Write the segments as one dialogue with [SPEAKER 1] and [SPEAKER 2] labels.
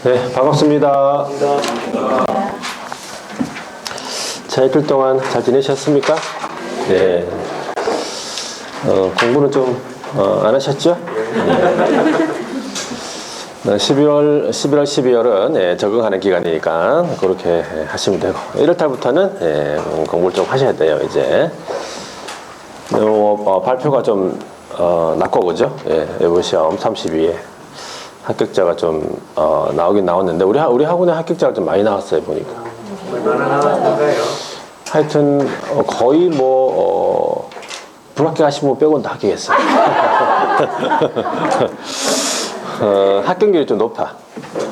[SPEAKER 1] 네, 반갑습니다. 자, 이틀 동안 잘 지내셨습니까? 네. 공부는 좀, 안 하셨죠? 네. 11월, 12월은 예, 적응하는 기간이니까 그렇게 하시면 되고, 1월달부터는 예, 공부를 좀 하셔야 돼요, 이제. 발표가 좀, 낮고, 그죠? 예, 외부 시험 32회. 합격자가 좀 나오긴 나왔는데 우리 학원에 합격자가 좀 많이 나왔어요, 보니까.
[SPEAKER 2] 얼마나 나왔던가요?
[SPEAKER 1] 하여튼 거의 불합격하신 분 빼고는 다 합격했어요. 합격률이 좀 높아.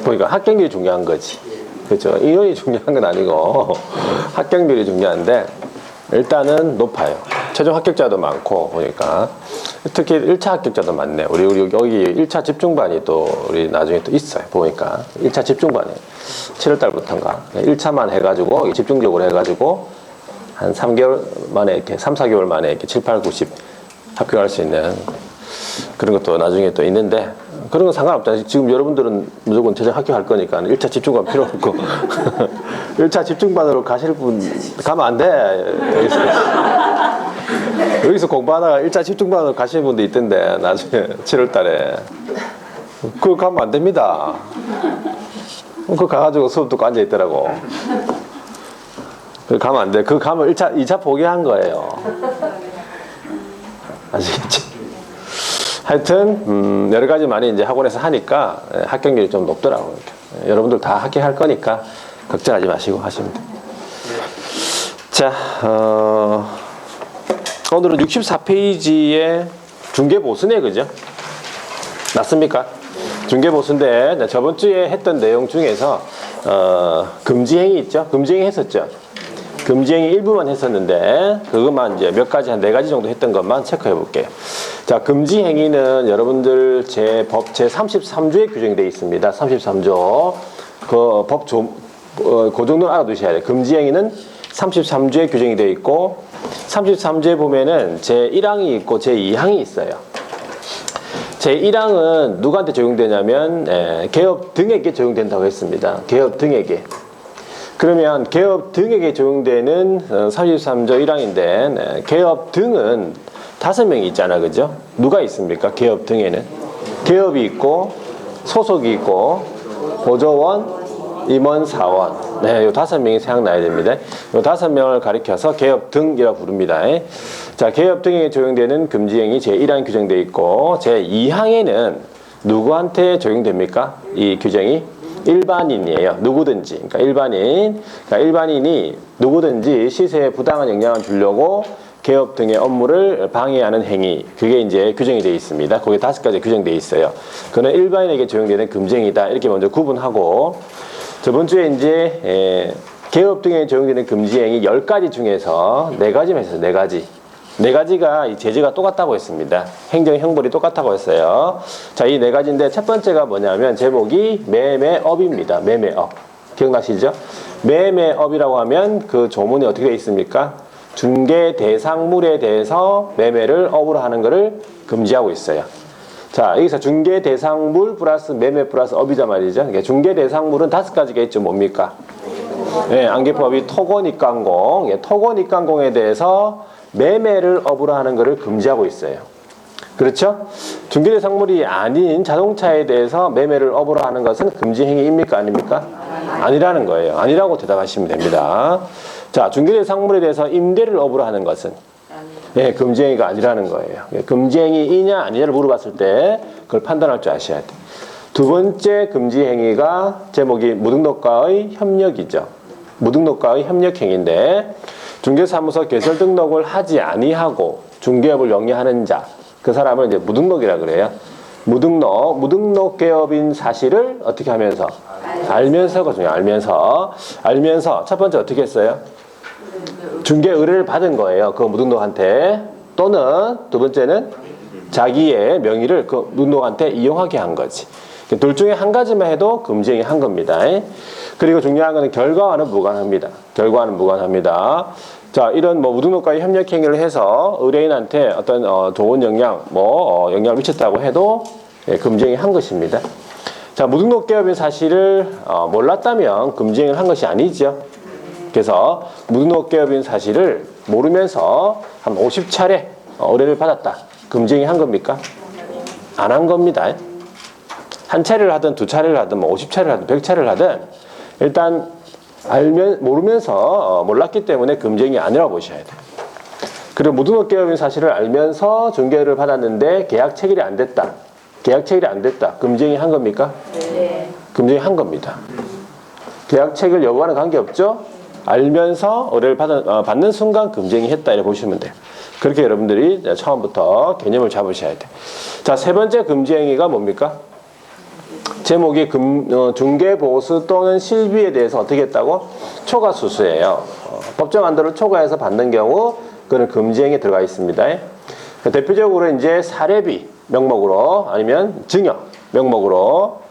[SPEAKER 1] 보니까 합격률이 중요한 거지. 그렇죠? 인원이 중요한 건 아니고 합격률이 중요한데 일단은 높아요. 최종 합격자도 많고 보니까 특히 1차 합격자도 많네. 우리 여기 1차 집중반이 또 우리 나중에 또 있어요. 보니까 1차 집중반에 7월 달부터인가 1차만 해가지고 집중적으로 해가지고 한 3개월 만에 이렇게 3, 4개월 만에 이렇게 7, 8, 90 합격할 수 있는 그런 것도 나중에 또 있는데 그런 건 상관없다. 지금 여러분들은 무조건 최종 합격할 거니까 1차 집중반 필요 없고 1차 집중반으로 가실 분 가면 안 돼. 여기서 공부하다가 1차 집중반으로 가시는 분도 있던데 나중에 7월 달에 그거 가면 안 됩니다. 그거 가가지고 수업 듣고 앉아있더라고. 그거 가면 안 돼. 그거 가면 2차 포기한 거예요. 아시겠지? 하여튼 여러 가지 많이 이제 학원에서 하니까 합격률이 좀 높더라고요. 여러분들 다 합격할 거니까 걱정하지 마시고 하시면 돼요. 자, 오늘은 64페이지의 중개보수네, 그죠? 맞습니까? 중개보수인데 저번 주에 했던 내용 중에서 금지행위 있죠? 금지행위 했었죠? 금지행위 일부만 했었는데 그것만 이제 몇 가지 한 4가지 정도 했던 것만 체크해 볼게요. 자, 금지행위는 여러분들 법 제33조에 규정되어 있습니다. 33조 그 법 그 정도는 알아두셔야 돼요. 금지행위는 33조에 규정이 되어 있고 33조에 보면은 제1항이 있고 제2항이 있어요. 제1항은 누구한테 적용되냐면 개업 등에게 적용된다고 했습니다. 개업 등에게. 그러면 개업 등에게 적용되는 33조 1항인데 개업 등은 5명이 있잖아, 그죠? 누가 있습니까? 개업 등에는 개업이 있고 소속이 있고 보조원, 임원, 사원. 네, 요 5명이 생각나야 됩니다. 요 5명을 가리켜서 개업 등이라고 부릅니다. 자, 개업 등에 적용되는 금지행위 제1항 규정되어 있고 제2항에는 누구한테 적용됩니까? 이 규정이 일반인이에요. 누구든지. 그러니까 일반인이 누구든지 시세에 부당한 영향을 주려고 개업 등의 업무를 방해하는 행위. 그게 이제 규정이 되어 있습니다. 거기에 5가지 규정되어 있어요. 그는 일반인에게 적용되는 금지행위다. 이렇게 먼저 구분하고 저번 주에 이제 개업 등에 적용되는 금지행위 10가지 중에서 4가지만 했어요. 4가지. 4가지가 이 재질가 똑같다고 했습니다. 행정 형벌이 똑같다고 했어요. 자, 이 4가지인데 첫 번째가 뭐냐면 제목이 매매업입니다. 매매업. 기억나시죠? 매매업이라고 하면 그 조문이 어떻게 되어 있습니까? 중개 대상물에 대해서 매매를 업으로 하는 것을 금지하고 있어요. 자, 여기서 중개 대상물 플러스 매매 플러스 업이자 말이죠. 그러니까 중개 대상물은 5가지가 있죠. 뭡니까? 네, 안개법이 토건입간공. 예, 토건입간공에 대해서 매매를 업으로 하는 것을 금지하고 있어요. 그렇죠? 중개 대상물이 아닌 자동차에 대해서 매매를 업으로 하는 것은 금지 행위입니까? 아닙니까? 아니라는 거예요. 아니라고 대답하시면 됩니다. 자, 중개 대상물에 대해서 임대를 업으로 하는 것은 예, 금지행위가 아니라는 거예요. 금지행위이냐 아니냐를 물어봤을 때 그걸 판단할 줄 아셔야 돼요. 두 번째 금지행위가 제목이 무등록과의 협력이죠. 무등록과의 협력행위인데 중개사무소 개설 등록을 하지 아니하고 중개업을 영위하는 자, 그 사람을 이제 무등록이라 그래요. 무등록 개업인 사실을 어떻게 하면서? 알면서가 중요해요. 알면서 첫 번째 어떻게 했어요? 중개 의뢰를 받은 거예요. 그 무등록한테. 또는 두 번째는 자기의 명의를 그 무등록한테 이용하게 한 거지. 둘 중에 한 가지만 해도 금지행위 한 겁니다. 그리고 중요한 거는 결과와는 무관합니다. 자, 이런 무등록과의 협력 행위를 해서 의뢰인한테 어떤 좋은 영향을 미쳤다고 해도 금지행위 한 것입니다. 자, 무등록 개업인 사실을 몰랐다면 금지행위를 한 것이 아니죠. 그래서 무등록 개업인 사실을 모르면서 한 50차례 의뢰를 받았다. 금지행위 한 겁니까? 안 한 겁니다. 한 차례를 하든 두 차례를 하든 뭐 50차례를 하든 100차례를 하든 일단 모르면서 몰랐기 때문에 금지행위 아니라고 보셔야 돼요. 그리고 무등록 개업인 사실을 알면서 중개를 받았는데 계약 체결이 안 됐다. 계약 체결이 안 됐다. 금지행위 한 겁니까?
[SPEAKER 3] 네.
[SPEAKER 1] 금지행위 한 겁니다. 계약 체결 여부와는 관계없죠? 알면서 의뢰를 받는 순간 금지행위 했다 이렇게 보시면 돼요. 그렇게 여러분들이 처음부터 개념을 잡으셔야 돼요. 자, 세 번째 금지행위가 뭡니까? 제목이 중개보수 또는 실비에 대해서 어떻게 했다고? 초과수수예요. 법정 한도를 초과해서 받는 경우 그는 금지행위에 들어가 있습니다. 대표적으로 이제 사례비 명목으로 아니면 증여 명목으로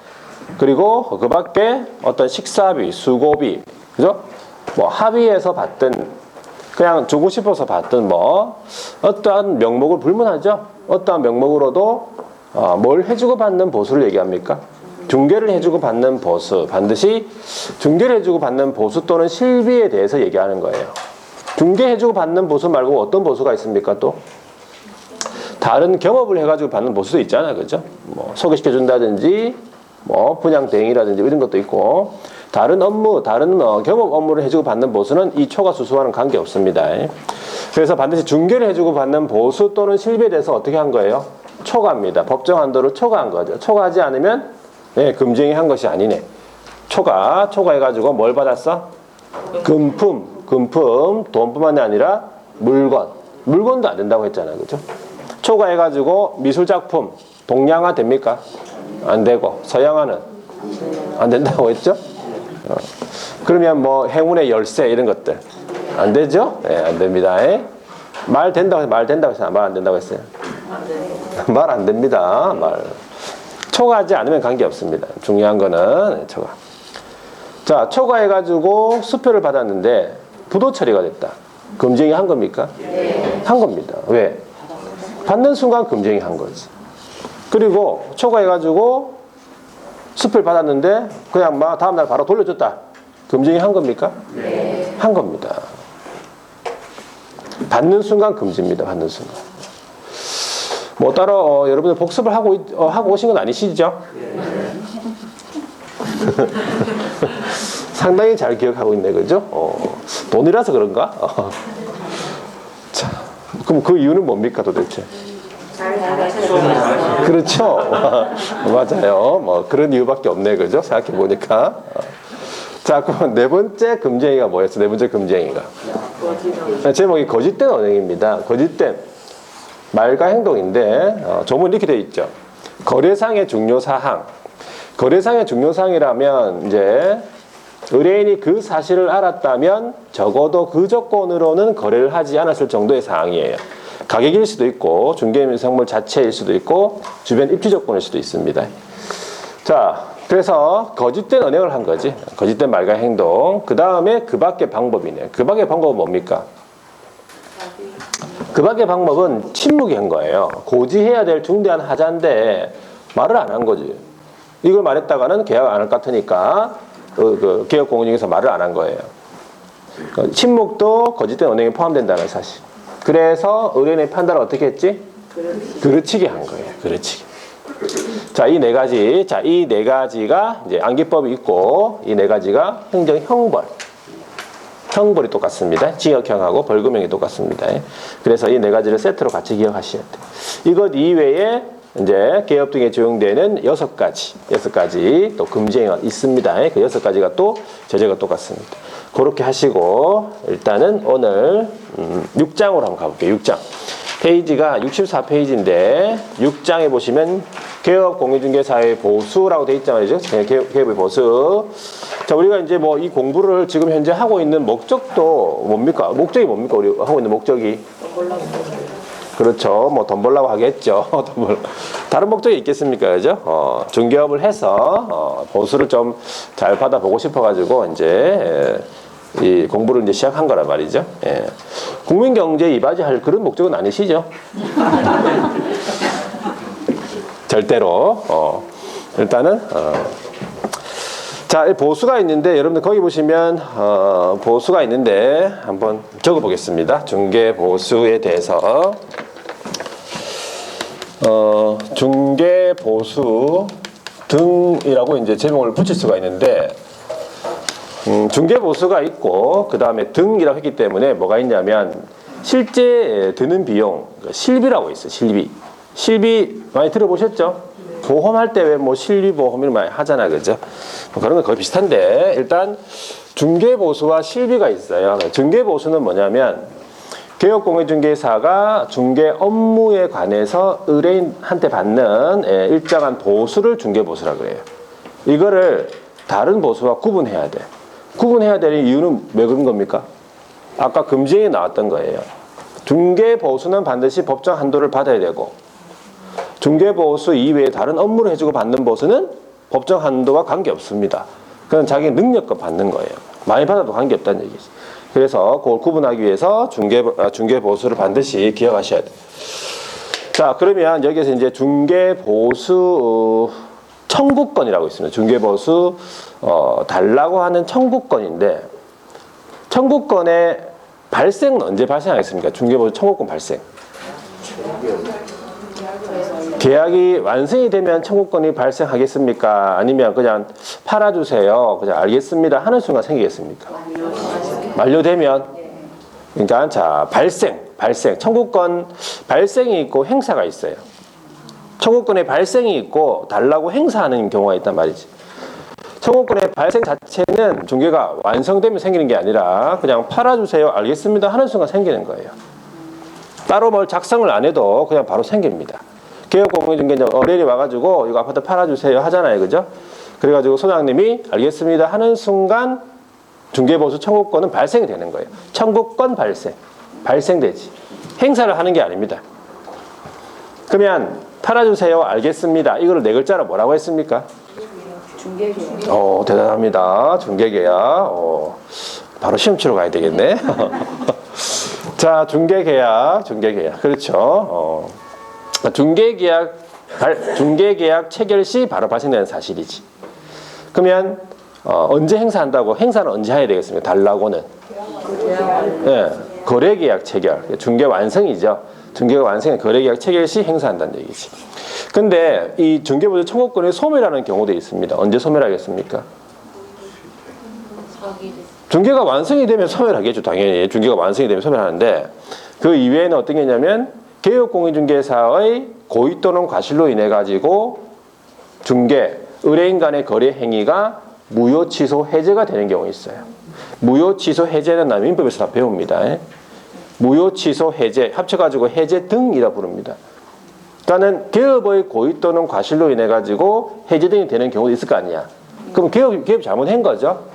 [SPEAKER 1] 그리고 그 밖에 어떤 식사비, 수고비, 그죠? 뭐 합의해서 받든 그냥 주고 싶어서 받든 뭐 어떠한 명목을 불문하죠. 어떠한 명목으로도 뭘 해주고 받는 보수를 얘기합니까? 중개를 해주고 받는 보수, 반드시 중개를 해주고 받는 보수 또는 실비에 대해서 얘기하는 거예요. 중개해주고 받는 보수 말고 어떤 보수가 있습니까? 또 다른 경업을 해가지고 받는 보수도 있잖아요, 그죠? 뭐 소개시켜준다든지 뭐 분양 대행이라든지 이런 것도 있고 다른 업무, 다른 경업 업무를 해주고 받는 보수는 이 초과수수와는 관계 없습니다. 그래서 반드시 중개를 해주고 받는 보수 또는 실비에 대해서 어떻게 한 거예요? 초과입니다. 법정 한도를 초과한 거죠. 초과하지 않으면 금지행위 한 것이 아니네. 초과해가지고 뭘 받았어? 금품, 돈뿐만이 아니라 물건도 안 된다고 했잖아요, 그죠? 초과해가지고 미술작품, 동양화 됩니까? 안 되고, 서양화는 안 된다고 했죠? 그러면 뭐 행운의 열쇠 이런 것들 안 되죠? 네, 안 됩니다. 말 된다고 했어요? 말 안 된다고 했어요? 말 안 됩니다. 초과하지 않으면 관계없습니다. 중요한 거는 초과. 자, 초과해가지고 수표를 받았는데 부도 처리가 됐다. 금지행위 한 겁니까?
[SPEAKER 3] 네.
[SPEAKER 1] 한 겁니다. 왜? 받는 순간 금지행위 한 거지. 그리고 초과해가지고 수표를 받았는데 그냥 막 다음날 바로 돌려줬다. 금지행위 한 겁니까?
[SPEAKER 3] 네.
[SPEAKER 1] 한 겁니다. 받는 순간 금지입니다. 받는 순간. 뭐 따로 여러분들 복습을 하고 오신 건 아니시죠? 상당히 잘 기억하고 있네, 그죠? 돈이라서 그런가? 자, 그럼 그 이유는 뭡니까 도대체? 그렇죠. 맞아요. 뭐 그런 이유밖에 없네, 그죠? 생각해 보니까. 자, 그럼 네 번째 금지행위가 뭐였어? 네 번째 금지행위가 제목이 거짓된 언행입니다. 거짓된 말과 행동인데 조문 이렇게 되어 있죠. 거래상의 중요사항. 거래상의 중요사항이라면 이제 의뢰인이 그 사실을 알았다면 적어도 그 조건으로는 거래를 하지 않았을 정도의 사항이에요. 가격일 수도 있고 중개미생물 자체일 수도 있고 주변 입지 조건일 수도 있습니다. 자, 그래서 거짓된 언행을 한 거지. 거짓된 말과 행동. 그 다음에 그 밖의 방법이네. 그 밖의 방법은 뭡니까? 그 밖의 방법은 침묵이 한 거예요. 고지해야 될 중대한 하자인데 말을 안 한 거지. 이걸 말했다가는 계약 안 할 것 같으니까 그 계약 공인중개사 말을 안 한 거예요. 침묵도 거짓된 언행에 포함된다는 사실. 그래서 의뢰인의 판단을 어떻게 했지? 그르치게 한 거예요. 그르치게. 자, 이 네 가지. 자, 이 네 가지가 이제 안기법이 있고 이 네 가지가 행정형벌. 형벌이 똑같습니다. 징역형하고 벌금형이 똑같습니다. 그래서 이 네 가지를 세트로 같이 기억하셔야 돼요. 이것 이외에 이제 개업 등에 적용되는 6가지 또 금지행위가 있습니다. 그 6가지가 또 제재가 똑같습니다. 그렇게 하시고 일단은 오늘 6장으로 한번 가볼게요. 6장. 페이지가 64페이지인데 6장에 보시면 개업 공인중개사의 보수라고 되어 있단 말이죠. 개업의 보수. 자, 우리가 이제 뭐 이 공부를 지금 현재 하고 있는 목적도 뭡니까? 목적이 뭡니까? 우리 하고 있는 목적이? 그렇죠. 뭐 돈 벌라고 하겠죠. 다른 목적이 있겠습니까? 그죠? 중개업을 해서 보수를 좀 잘 받아보고 싶어가지고 이제 이 공부를 이제 시작한 거란 말이죠. 예. 국민경제에 이바지할 그런 목적은 아니시죠? 절대로. 일단은 자, 보수가 있는데 여러분들 거기 보시면 보수가 있는데 한번 적어 보겠습니다. 중개 보수에 대해서 중개 보수 등이라고 이제 제목을 붙일 수가 있는데 중개 보수가 있고 그 다음에 등이라고 했기 때문에 뭐가 있냐면 실제 드는 비용 실비라고 있어요. 실비 많이 들어보셨죠? 보험할 때 왜 뭐 실비보험을 많이 하잖아, 그죠? 뭐 그런 거 거의 비슷한데 일단 중개보수와 실비가 있어요. 중개보수는 뭐냐면 개업공인중개사가 중개 업무에 관해서 의뢰인한테 받는 일정한 보수를 중개보수라고 해요. 이거를 다른 보수와 구분해야 돼. 구분해야 되는 이유는 왜 그런 겁니까? 아까 금지에 나왔던 거예요. 중개보수는 반드시 법정 한도를 받아야 되고 중개보수 이외에 다른 업무를 해주고 받는 보수는 법정 한도와 관계없습니다. 그건 자기 능력껏 받는 거예요. 많이 받아도 관계없다는 얘기죠. 그래서 그걸 구분하기 위해서 중개보수를 반드시 기억하셔야 돼요. 자, 그러면 여기서 이제 중개보수 청구권이라고 있습니다. 중개보수 달라고 하는 청구권인데 청구권의 발생은 언제 발생하겠습니까? 중개보수 청구권 발생. 계약이 완성이 되면 청구권이 발생하겠습니까? 아니면 그냥 팔아주세요. 그냥 알겠습니다. 하는 순간 생기겠습니까? 만료되면. 그러니까 자, 발생. 청구권 발생이 있고 행사가 있어요. 청구권의 발생이 있고 달라고 행사하는 경우가 있단 말이지. 청구권의 발생 자체는 중개가 완성되면 생기는 게 아니라 그냥 팔아주세요. 알겠습니다. 하는 순간 생기는 거예요. 따로 뭘 작성을 안 해도 그냥 바로 생깁니다. 개업공인중개사 어뢰인이 와가지고 이거 아파트 팔아주세요 하잖아요, 그죠? 그래가지고 소장님이 알겠습니다 하는 순간 중개보수 청구권은 발생이 되는 거예요. 청구권 발생되지. 행사를 하는 게 아닙니다. 그러면 팔아주세요 알겠습니다 이거를 네 글자로 뭐라고 했습니까? 중개계약. 대단합니다. 중개계약. 바로 시험 치러 가야 되겠네. 자, 중개계약. 그렇죠. 중개계약 체결 시 바로 발생되는 사실이지. 그러면 언제 행사한다고? 행사는 언제 해야 되겠습니까? 달라고는. 네, 거래계약 체결. 중개 완성이죠. 중개가 완성해 거래계약 체결 시 행사한다는 얘기지. 근데 이 중개보수 청구권이 소멸하는 경우도 있습니다. 언제 소멸하겠습니까? 중개가 완성이 되면 소멸하겠죠. 당연히 중개가 완성이 되면 소멸하는데 그 이외에는 어떤 게 있냐면 개업공인중개사의 고의 또는 과실로 인해 가지고 중개, 의뢰인 간의 거래 행위가 무효, 취소, 해제가 되는 경우가 있어요. 무효, 취소, 해제는 민법에서 다 배웁니다. 무효, 취소, 해제 합쳐가지고 해제 등이라 부릅니다. 그러니까는 개업의 고의 또는 과실로 인해 가지고 해제 등이 되는 경우도 있을 거 아니야. 그럼 개업 잘못한 거죠.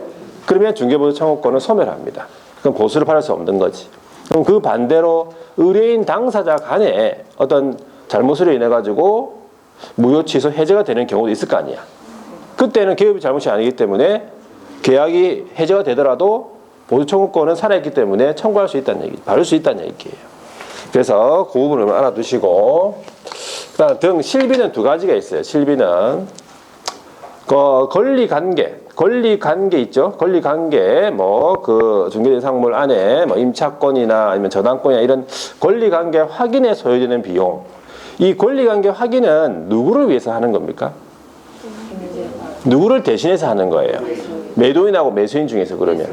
[SPEAKER 1] 그러면 중개보수 청구권은 소멸합니다. 그럼 보수를 받을 수 없는 거지. 그럼 그 반대로 의뢰인 당사자 간에 어떤 잘못으로 인해 가지고 무효 취소 해제가 되는 경우도 있을 거 아니야. 그때는 개업이 잘못이 아니기 때문에 계약이 해제가 되더라도 보수 청구권은 살아있기 때문에 청구할 수 있다는 얘기, 받을 수 있다는 얘기예요. 그래서 그 부분을 알아두시고 그다음 등 실비는 두 가지가 있어요. 실비는 권리관계 있죠. 권리관계 뭐 그 중개대상물 안에 뭐 임차권이나 아니면 저당권이나 이런 권리관계 확인에 소요되는 비용. 이 권리관계 확인은 누구를 위해서 하는 겁니까? 누구를 대신해서 하는 거예요? 매도인하고 매수인 중에서 그러면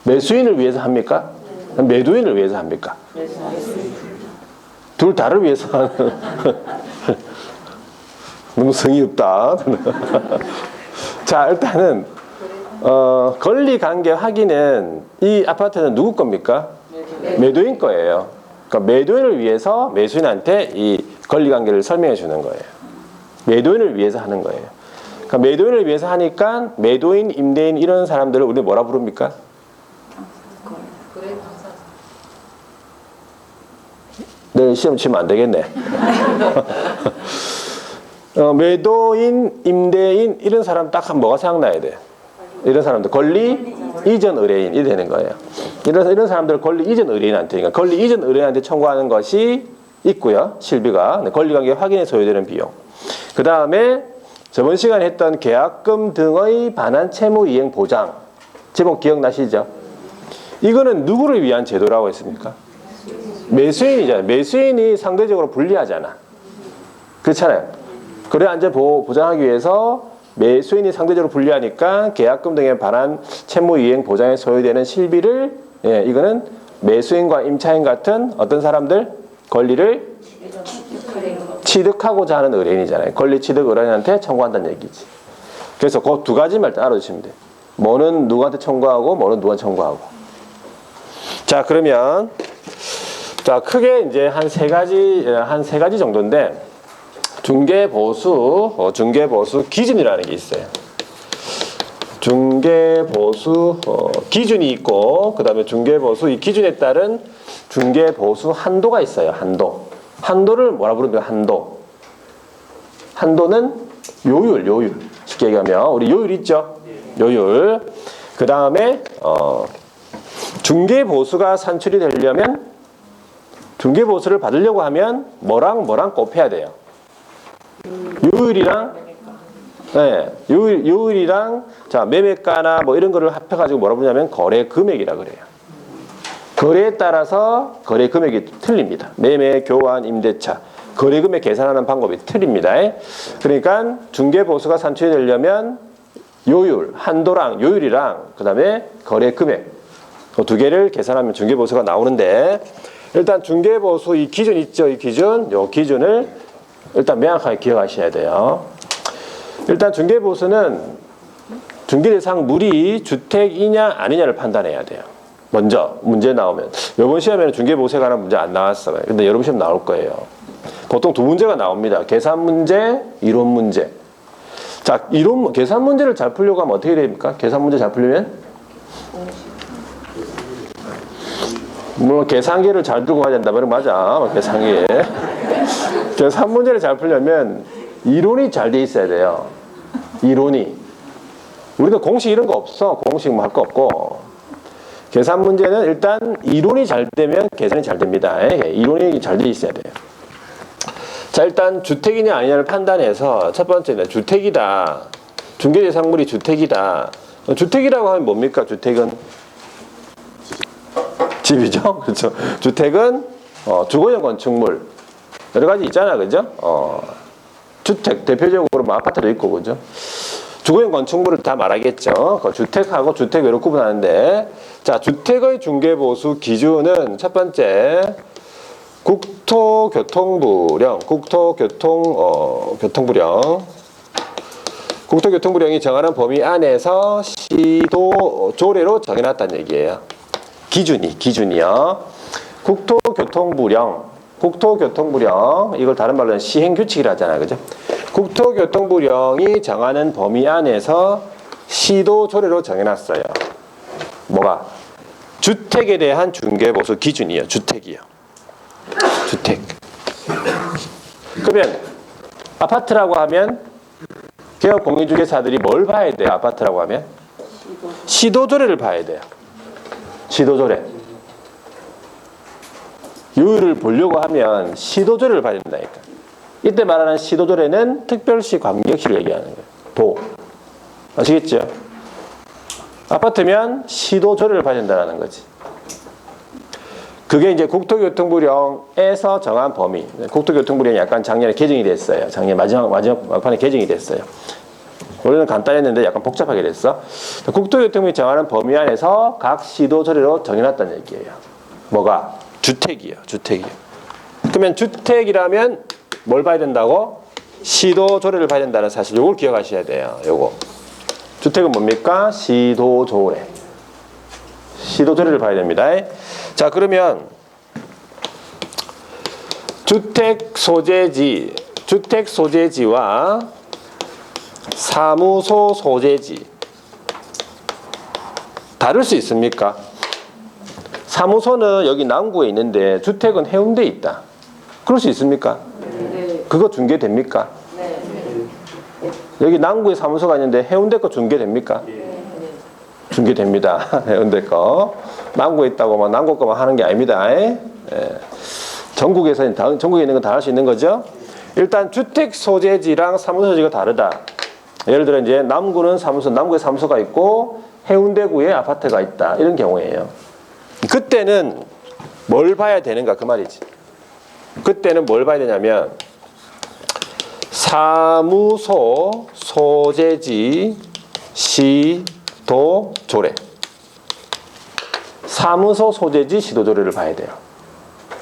[SPEAKER 1] 매수인을 위해서 합니까? 매도인을 위해서 합니까? 둘 다를 위해서 하는 너무 성의 없다. 자, 일단은 권리관계 확인은 이 아파트는 누구 겁니까? 매도인 거예요. 그러니까 매도인을 위해서 매수인한테 이 권리관계를 설명해 주는 거예요. 매도인을 위해서 하는 거예요. 그러니까 매도인을 위해서 하니까 매도인, 임대인 이런 사람들을 우리 뭐라 부릅니까? 내일 시험 치면 안 되겠네. 매도인, 임대인 이런 사람 딱 한 뭐가 생각나야 돼? 이런 사람들 권리 이전 의뢰인이 되는 거예요. 이런 사람들 권리 이전 의뢰인한테, 그러니까 권리 이전 의뢰인한테 청구하는 것이 있고요. 실비가. 네, 권리관계 확인에 소요되는 비용. 그 다음에 저번 시간에 했던 계약금 등의 반환 채무 이행 보장. 제목 기억나시죠? 이거는 누구를 위한 제도라고 했습니까? 매수인이잖아요. 매수인이 상대적으로 불리하잖아. 그렇잖아요. 거래 안전 보장하기 위해서 매수인이 상대적으로 불리하니까 계약금 등의 반환 채무 이행 보장에 소요되는 실비를 이거는 매수인과 임차인 같은 어떤 사람들 권리를 취득하고자 하는 의뢰인이잖아요. 권리 취득 의뢰인한테 청구한다는 얘기지. 그래서 그 두 가지만 일단 알아두시면 돼요. 뭐는 누구한테 청구하고 뭐는 누구한테 청구하고. 자, 그러면 자, 크게 이제 한 세 가지 정도인데 중개보수 기준이라는 게 있어요. 중개보수 기준이 있고 그 다음에 중개보수 이 기준에 따른 중개보수 한도가 있어요. 한도를 뭐라 부릅니까? 한도는 요율. 쉽게 얘기하면 우리 요율 있죠? 요율. 그 다음에 중개보수가 산출이 되려면 중개보수를 받으려고 하면 뭐랑 곱해야 돼요. 요율이랑 요율이랑 자 매매가나 뭐 이런 거를 합해가지고 뭐라 부르냐면 거래 금액이라 그래요. 거래에 따라서 거래 금액이 틀립니다. 매매, 교환, 임대차 거래 금액 계산하는 방법이 틀립니다. 그러니까 중개보수가 산출이 되려면 요율, 한도랑 요율이랑 그 다음에 거래 금액 그 두 개를 계산하면 중개보수가 나오는데 일단 중개보수 이 기준 있죠? 이 기준을 일단 명확하게 기억하셔야 돼요. 일단 중개보수는 중개대상 물이 주택이냐 아니냐를 판단해야 돼요. 먼저 문제 나오면 이번 시험에는 중개보수에 관한 문제 안 나왔어요. 근데 여러분 시험 나올 거예요. 보통 두 문제가 나옵니다. 계산 문제, 이론 문제. 자, 계산 문제를 잘 풀려고 하면 어떻게 됩니까? 계산 문제 잘 풀려면 물론 계산기를 잘 들고 가야 된다. 맞아. 계산기. 계산 문제를 잘 풀려면 이론이 잘 돼 있어야 돼요. 이론이. 우리도 공식 이런 거 없어. 공식 뭐 할 거 없고. 계산 문제는 일단 이론이 잘 되면 계산이 잘 됩니다. 이론이 잘 돼 있어야 돼요. 자, 일단 주택이냐 아니냐를 판단해서 첫 번째는 주택이다. 중개대상물이 주택이다. 주택이라고 하면 뭡니까? 주택은 집이죠. 그렇죠. 주택은 주거용 건축물 여러 가지 있잖아, 그죠? 주택 대표적으로 뭐 아파트도 있고, 그죠? 주거용 건축물을 다 말하겠죠. 그 주택하고 주택 외로 구분하는데, 자, 주택의 중개보수 기준은 첫 번째 국토교통부령이 정하는 범위 안에서 시도 조례로 정해놨다는 얘기예요. 기준이요. 국토교통부령 이걸 다른 말로는 시행규칙이라 하잖아요, 그죠? 국토교통부령이 정하는 범위 안에서 시도 조례로 정해놨어요. 뭐가? 주택에 대한 중개보수 기준이요. 주택. 그러면 아파트라고 하면 개업 공인중개사들이 뭘 봐야 돼요? 아파트라고 하면 시도조례를 봐야 돼요. 시도조례. 요율을 보려고 하면 시도조례를 봐야 된다니까. 이때 말하는 시도조례는 특별시 관계시를 얘기하는 거예요. 도. 아시겠죠? 아파트면 시도조례를 봐야 된다는 거지. 그게 이제 국토교통부령에서 정한 범위. 국토교통부령이 약간 작년에 개정이 됐어요. 작년 마지막 막판에 개정이 됐어요. 원래는 간단했는데 약간 복잡하게 됐어. 국토교통부령이 정하는 범위 안에서 각 시도조례로 정해놨다는 얘기예요. 뭐가? 주택이요. 그러면 주택이라면 뭘 봐야 된다고? 시도조례를 봐야 된다는 사실. 요걸 기억하셔야 돼요. 요거. 주택은 뭡니까? 시도조례를 봐야 됩니다. 자, 그러면 주택 소재지와 사무소 소재지 다를 수 있습니까? 사무소는 여기 남구에 있는데 주택은 해운대에 있다. 그럴 수 있습니까?
[SPEAKER 3] 네.
[SPEAKER 1] 그거 중개됩니까?
[SPEAKER 3] 네.
[SPEAKER 1] 여기 남구에 사무소가 있는데 해운대 거 중개됩니까? 중개됩니다. 해운대 거. 남구에 있다고 막 남구 거만 하는 게 아닙니다. 전국에 있는 건 다 할 수 있는 거죠. 일단 주택 소재지랑 사무소 소재지가 다르다. 예를 들어 이제 남구는 남구에 사무소가 있고 해운대구에 아파트가 있다. 이런 경우예요. 그때는 뭘 봐야 되는가 그 말이지. 그때는 뭘 봐야 되냐면 사무소 소재지 시도 조례. 사무소 소재지 시도 조례를 봐야 돼요.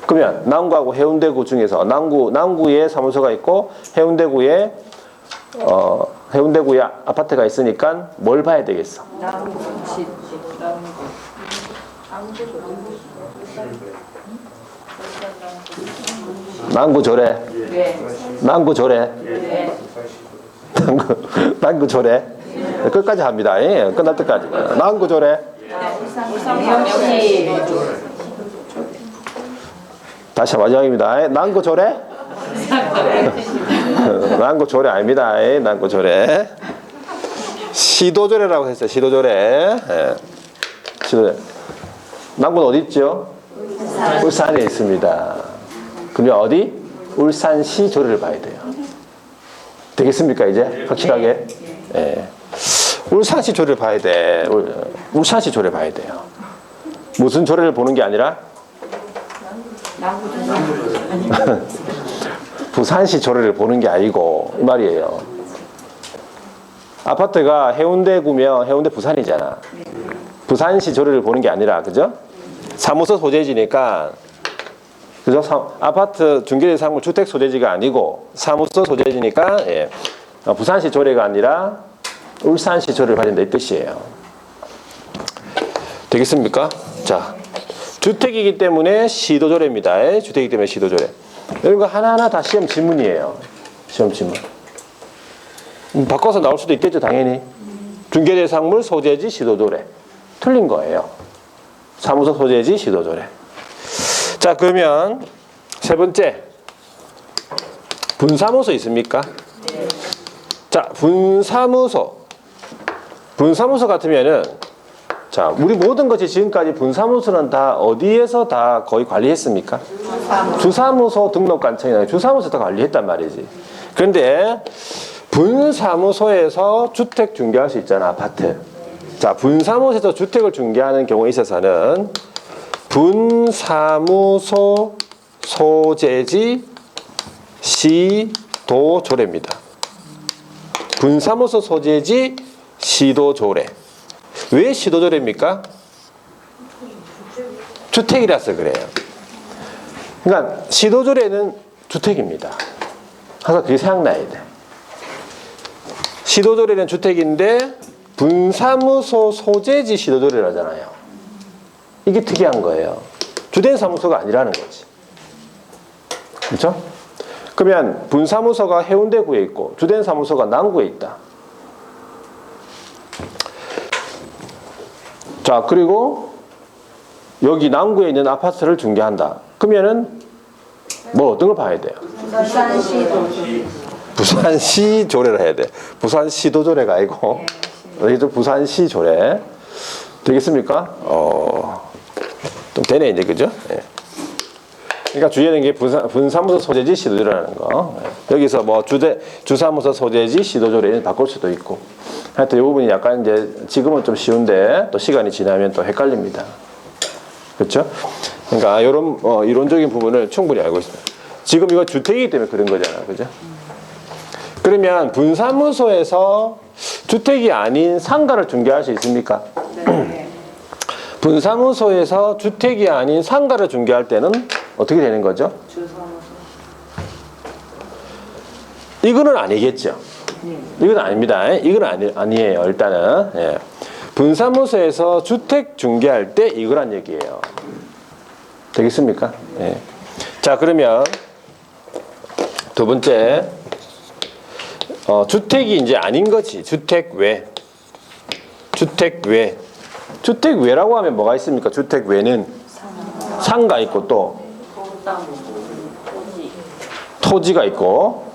[SPEAKER 1] 그러면 남구하고 해운대구 중에서 남구에 사무소가 있고 해운대구에 아파트가 있으니까 뭘 봐야 되겠어? 남구 조례. 남구 조례. 남구 조례. 끝까지 합니다. 예, 끝날 때까지. 남구 조례. 다시 마지막입니다. 남구 조례. 남구 조례 아닙니다. 남구 조례. 시도조례라고 했어요. 시도조례. 예. 시도조례. 남구는 어디 있죠? 울산에 있습니다. 그러면 어디? 울산시 조례를 봐야 돼요. 되겠습니까 이제? 확실하게? 예. 울산시 조례를 봐야 돼. 울산시 조례 봐야 돼요. 무슨 조례를 보는 게 아니라 부산시 조례를 보는 게 아니고 이 말이에요. 아파트가 해운대구면 해운대 부산이잖아. 부산시 조례를 보는 게 아니라 그죠? 사무소 소재지니까 그죠? 아파트 중개대상물 주택 소재지가 아니고 사무소 소재지니까 예. 부산시 조례가 아니라 울산시 조례를 받는다 이 뜻이에요. 되겠습니까? 자, 주택이기 때문에 시도조례입니다. 주택이기 때문에 시도조례. 이런 거 하나하나 다 시험 지문이에요. 시험 지문. 바꿔서 나올 수도 있겠죠, 당연히. 중개대상물 소재지 시도조례. 틀린 거예요. 사무소 소재지 시도조례. 자, 그러면 세 번째. 분사무소 있습니까? 네. 자, 분사무소 같으면은 자, 우리 모든 것이 지금까지 분사무소는 다 어디에서 다 거의 관리했습니까? 주사무소 등록관청이나 주사무소 다 관리했단 말이지. 그런데 분사무소에서 주택 중개할 수 있잖아, 아파트. 자, 분사무소에서 주택을 중개하는 경우에 있어서는 분사무소 소재지 시도조례입니다. 분사무소 소재지 시도조례. 왜 시도조례입니까? 주택이라서 그래요. 그러니까 시도조례는 주택입니다. 항상 그게 생각나야 돼. 시도조례는 주택인데 분사무소 소재지 시도조례라잖아요. 이게 특이한 거예요. 주된 사무소가 아니라는 거지. 그렇죠? 그러면 분사무소가 해운대구에 있고 주된 사무소가 남구에 있다. 자, 그리고 여기 남구에 있는 아파트를 중개한다. 그러면은 뭐 어떤 걸 봐야 돼요? 부산시 조례를 해야 돼. 부산시도 조례가 아니고 여기도 부산시 조례. 되겠습니까? 좀 되네 이제 그죠? 예. 그러니까 주의하는 게 분사무소 소재지 시도조례라는 거. 여기서 뭐 주사무소 소재지 시도조례는 바꿀 수도 있고. 하여튼 이 부분이 약간 이제 지금은 좀 쉬운데 또 시간이 지나면 또 헷갈립니다. 그렇죠? 그러니까 이런 이론적인 부분을 충분히 알고 있습니다. 지금 이거 주택이기 때문에 그런 거잖아, 그죠? 그러면 분사무소에서 주택이 아닌 상가를 중개할 수 있습니까? 네. 분사무소에서 주택이 아닌 상가를 중개할 때는 어떻게 되는 거죠? 주사무소. 이거는 아니겠죠. 이건 아닙니다. 이건 아니에요. 일단은 예. 분사무소에서 주택 중개할 때 이거란 얘기예요. 되겠습니까? 예. 자, 그러면 두 번째 주택이 이제 아닌 거지. 주택 외. 주택 외라고 하면 뭐가 있습니까? 주택 외는 상가 있고 또 토지가 있고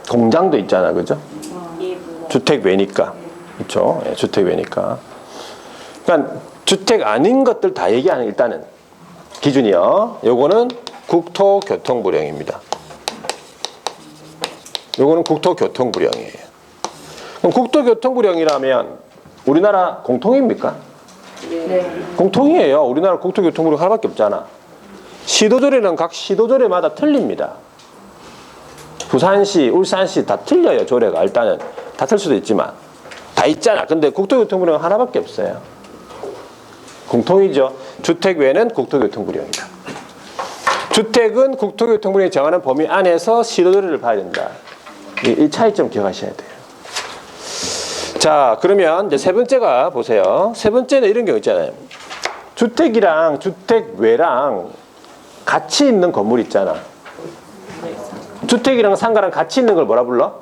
[SPEAKER 1] 공장도 있잖아, 그죠? 주택 외니까, 그렇죠? 예, 주택 외니까. 그러니까 주택 아닌 것들 다 얘기하는 일단은 기준이요. 요거는 국토교통부령입니다. 요거는 국토교통부령이에요. 그럼 국토교통부령이라면 우리나라 공통입니까?
[SPEAKER 3] 네.
[SPEAKER 1] 공통이에요. 우리나라 국토교통부령 하나밖에 없잖아. 시도조례는 각 시도조례마다 틀립니다. 부산시, 울산시 다 틀려요. 조례가 일단은 다 틀 수도 있지만 다 있잖아. 근데 국토교통부령 하나밖에 없어요. 공통이죠. 주택 외에는 국토교통부령이다. 주택은 국토교통부령이 정하는 범위 안에서 시도조례를 봐야 된다. 이 차이점 기억하셔야 돼요. 자, 그러면 이제 세 번째가 보세요. 세 번째는 이런 경우 있잖아요. 주택이랑 주택 외랑 같이 있는 건물 있잖아. 주택이랑 상가랑 같이 있는 걸 뭐라 불러?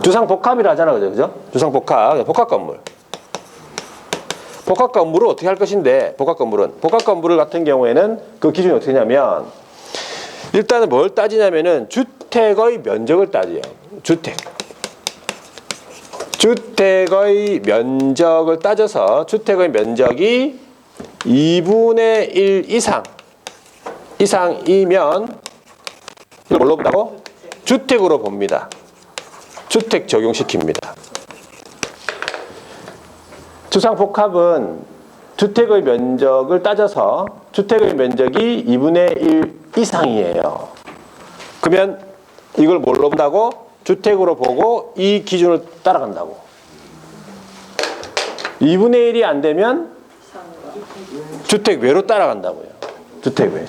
[SPEAKER 1] 주상복합이라 하잖아. 그죠? 주상복합. 복합 건물. 복합 건물을 어떻게 할 것인데, 복합 건물 같은 경우에는 그 기준이 어떻게 하냐면, 일단은 뭘 따지냐면은 주택의 면적을 따져요. 주택의 면적을 따져서 주택의 면적이 2분의 1 이상이면 이걸 뭘로 본다고? 주택으로 봅니다. 주택 적용시킵니다. 주상복합은 주택의 면적을 따져서 주택의 면적이 2분의 1 이상이에요. 그러면 이걸 뭘로 본다고? 주택으로 보고 이 기준을 따라간다고. 2분의 1이 안 되면 주택 외로 따라간다고요. 주택 외.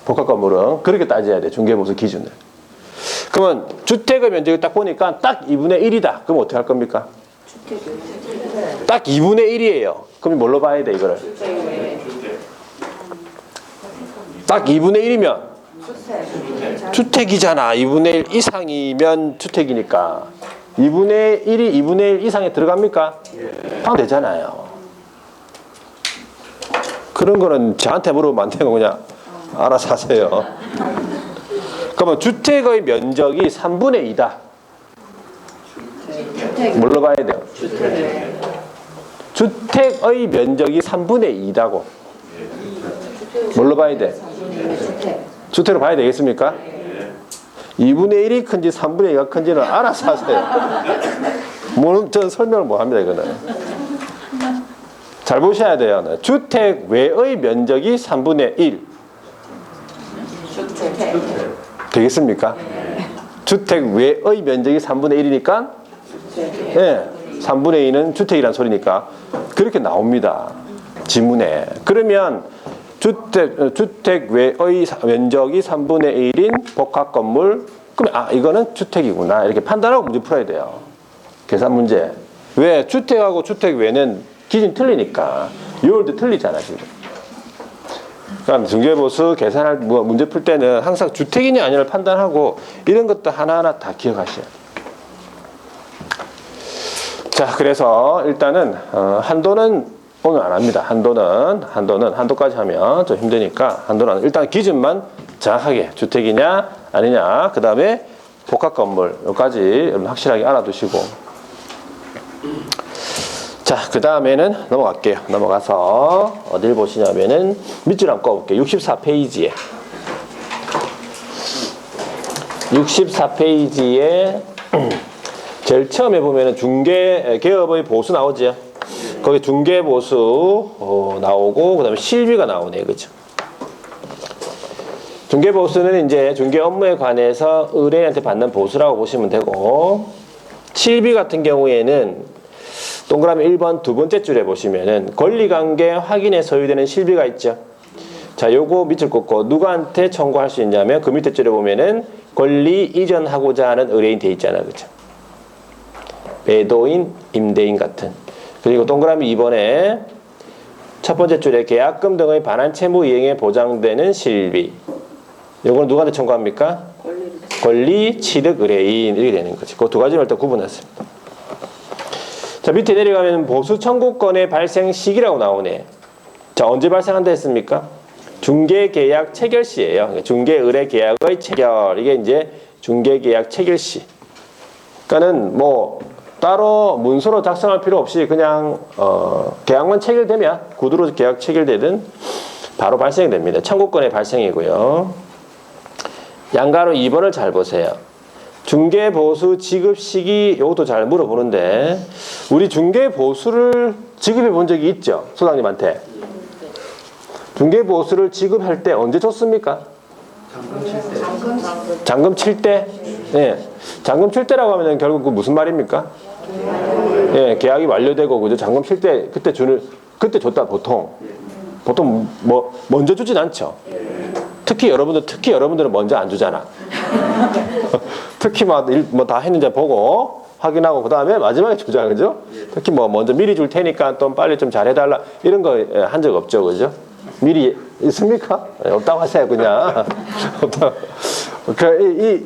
[SPEAKER 1] 복합 건물은 그렇게 따져야 돼. 중개보수 기준을. 그러면 주택의 면적을 딱 보니까 딱 2분의 1이다. 그럼 어떻게 할 겁니까? 딱 2분의 1이에요. 그럼 뭘로 봐야 돼, 이거를? 딱 2분의 1이면 주택이잖아. 2분의 1 이상이면 주택이니까. 2분의 1이 2분의 1 이상에 들어갑니까? 하면 되잖아요. 그런 거는 저한테 물어보면 안 되고 그냥 알아서 하세요. 그러면 주택의 면적이 3분의 2다. 뭘로 봐야 돼요? 주택의 면적이 3분의 2다고. 뭘로 봐야 돼? 주택으로 봐야 되겠습니까? 2분의 1이 큰지 3분의 2가 큰지는 알아서 하세요. 전 설명을 못 합니다, 이거는. 잘 보셔야 돼요. 주택 외의 면적이 3분의 1. 되겠습니까? 주택 외의 면적이 3분의 1이니까 네, 3분의 2는 주택이란 소리니까 그렇게 나옵니다. 지문에. 그러면 주택 외의 면적이 3분의 1인 복합 건물, 그럼 이거는 주택이구나 이렇게 판단하고 문제 풀어야 돼요. 계산 문제. 왜? 주택하고 주택 외는 기준이 틀리니까. 요일도 틀리잖아 지금. 그러니까 중개보수 계산할 문제 풀 때는 항상 주택이냐 아니냐를 판단하고 이런 것도 하나하나 다 기억하셔야 돼요. 자, 그래서 일단은 한도는 오늘 안 합니다. 한도까지 하면 좀 힘드니까 한도는 일단 기준만 정확하게 주택이냐 아니냐, 그 다음에 복합 건물 여기까지 확실하게 알아두시고, 자, 그 다음에는 넘어갈게요. 넘어가서 어딜 보시냐면은 밑줄 한번 꺼볼게요. 64페이지에 64페이지에 제일 처음에 보면은 중개개업의 보수 나오죠. 거기 중개보수 나오고, 그 다음에 실비가 나오네요. 그죠? 중개보수는 이제 중개 업무에 관해서 의뢰인한테 받는 보수라고 보시면 되고, 실비 같은 경우에는 동그라미 1번 두 번째 줄에 보시면은 권리관계 확인에 소요되는 실비가 있죠. 자, 요거 밑줄 긋고 누구한테 청구할 수 있냐면 그 밑에 줄에 보면은 권리 이전하고자 하는 의뢰인 돼 있잖아. 그죠? 배도인, 임대인 같은. 그리고 동그라미 2번에 첫 번째 줄에 계약금 등의 반환 채무 이행에 보장되는 실비. 요거는 누구한테 청구합니까? 권리 취득 의뢰인 이렇게 되는 거지. 그 두 가지를 일단 구분했습니다. 자, 밑에 내려가면 보수 청구권의 발생 시기라고 나오네. 자, 언제 발생한다 했습니까? 중개계약 체결 시예요. 중개의뢰 계약의 체결. 이게 이제 중개계약 체결 시. 그러니까는 뭐 따로 문서로 작성할 필요 없이 그냥 계약만 체결되면, 구두로 계약 체결되든 바로 발생이 됩니다. 청구권의 발생이고요. 양가로 2번을 잘 보세요. 중개보수 지급 시기 이것도 잘 물어보는데 우리 중개보수를 지급해 본 적이 있죠? 소장님한테. 중개보수를 지급할 때 언제 줬습니까? 잔금 칠 때? 네. 잔금 칠 때라고 하면 결국 그 무슨 말입니까? 예, 계약이 완료되고 그죠? 잔금 칠 때 그때 줬다 보통 뭐 먼저 주진 않죠. 특히 여러분들은 먼저 안 주잖아. 특히 뭐 다 했는지 보고 확인하고 그 다음에 마지막에 주자, 그죠? 특히 뭐 먼저 미리 줄 테니까 좀 빨리 좀 잘해달라 이런 거 한 적 없죠, 그죠? 미리 있습니까? 없다고 하세요, 그냥.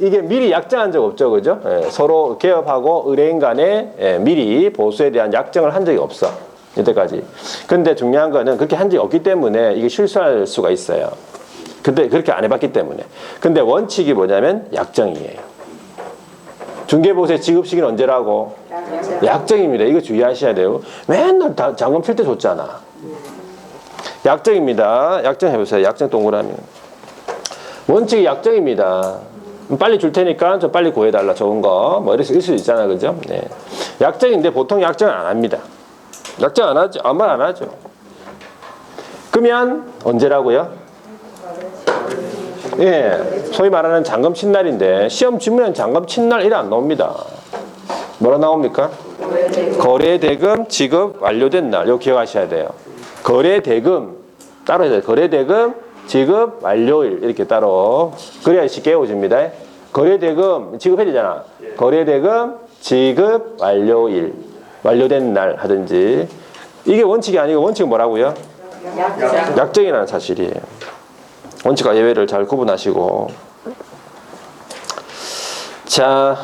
[SPEAKER 1] 이게 미리 약정한 적 없죠, 그죠? 서로 개업하고 의뢰인 간에 미리 보수에 대한 약정을 한 적이 없어. 이때까지. 근데 중요한 거는 그렇게 한 적이 없기 때문에 이게 실수할 수가 있어요. 근데 그렇게 안 해봤기 때문에. 근데 원칙이 뭐냐면 약정이에요. 중개보수의 지급 시기는 언제라고? 약정입니다. 이거 주의하셔야 돼요. 맨날 잔금 칠 때 줬잖아. 약정입니다. 약정 해보세요. 약정 동그라미. 원칙이 약정입니다. 빨리 줄 테니까 좀 빨리 구해달라. 좋은 거. 뭐 이럴 수 있잖아. 그죠? 네. 약정인데 보통 약정을 안 합니다. 약정 안 하죠. 아무 말 안 하죠. 그러면 언제라고요? 예, 소위 말하는 잔금 친 날인데 시험 지문에는 잔금 친 날 이래 안 나옵니다. 뭐라 나옵니까? 거래대금 지급 완료된 날. 이거 기억하셔야 돼요. 거래대금 따로 해야 돼요. 거래대금 지급 완료일 이렇게 따로 그래야 쉽게 외워집니다. 거래대금 지급해야 되잖아. 거래대금 지급 완료일 완료된 날 하든지 이게 원칙이 아니고 원칙은 뭐라고요? 약정이라는 사실이에요. 원칙과 예외를 잘 구분하시고 자,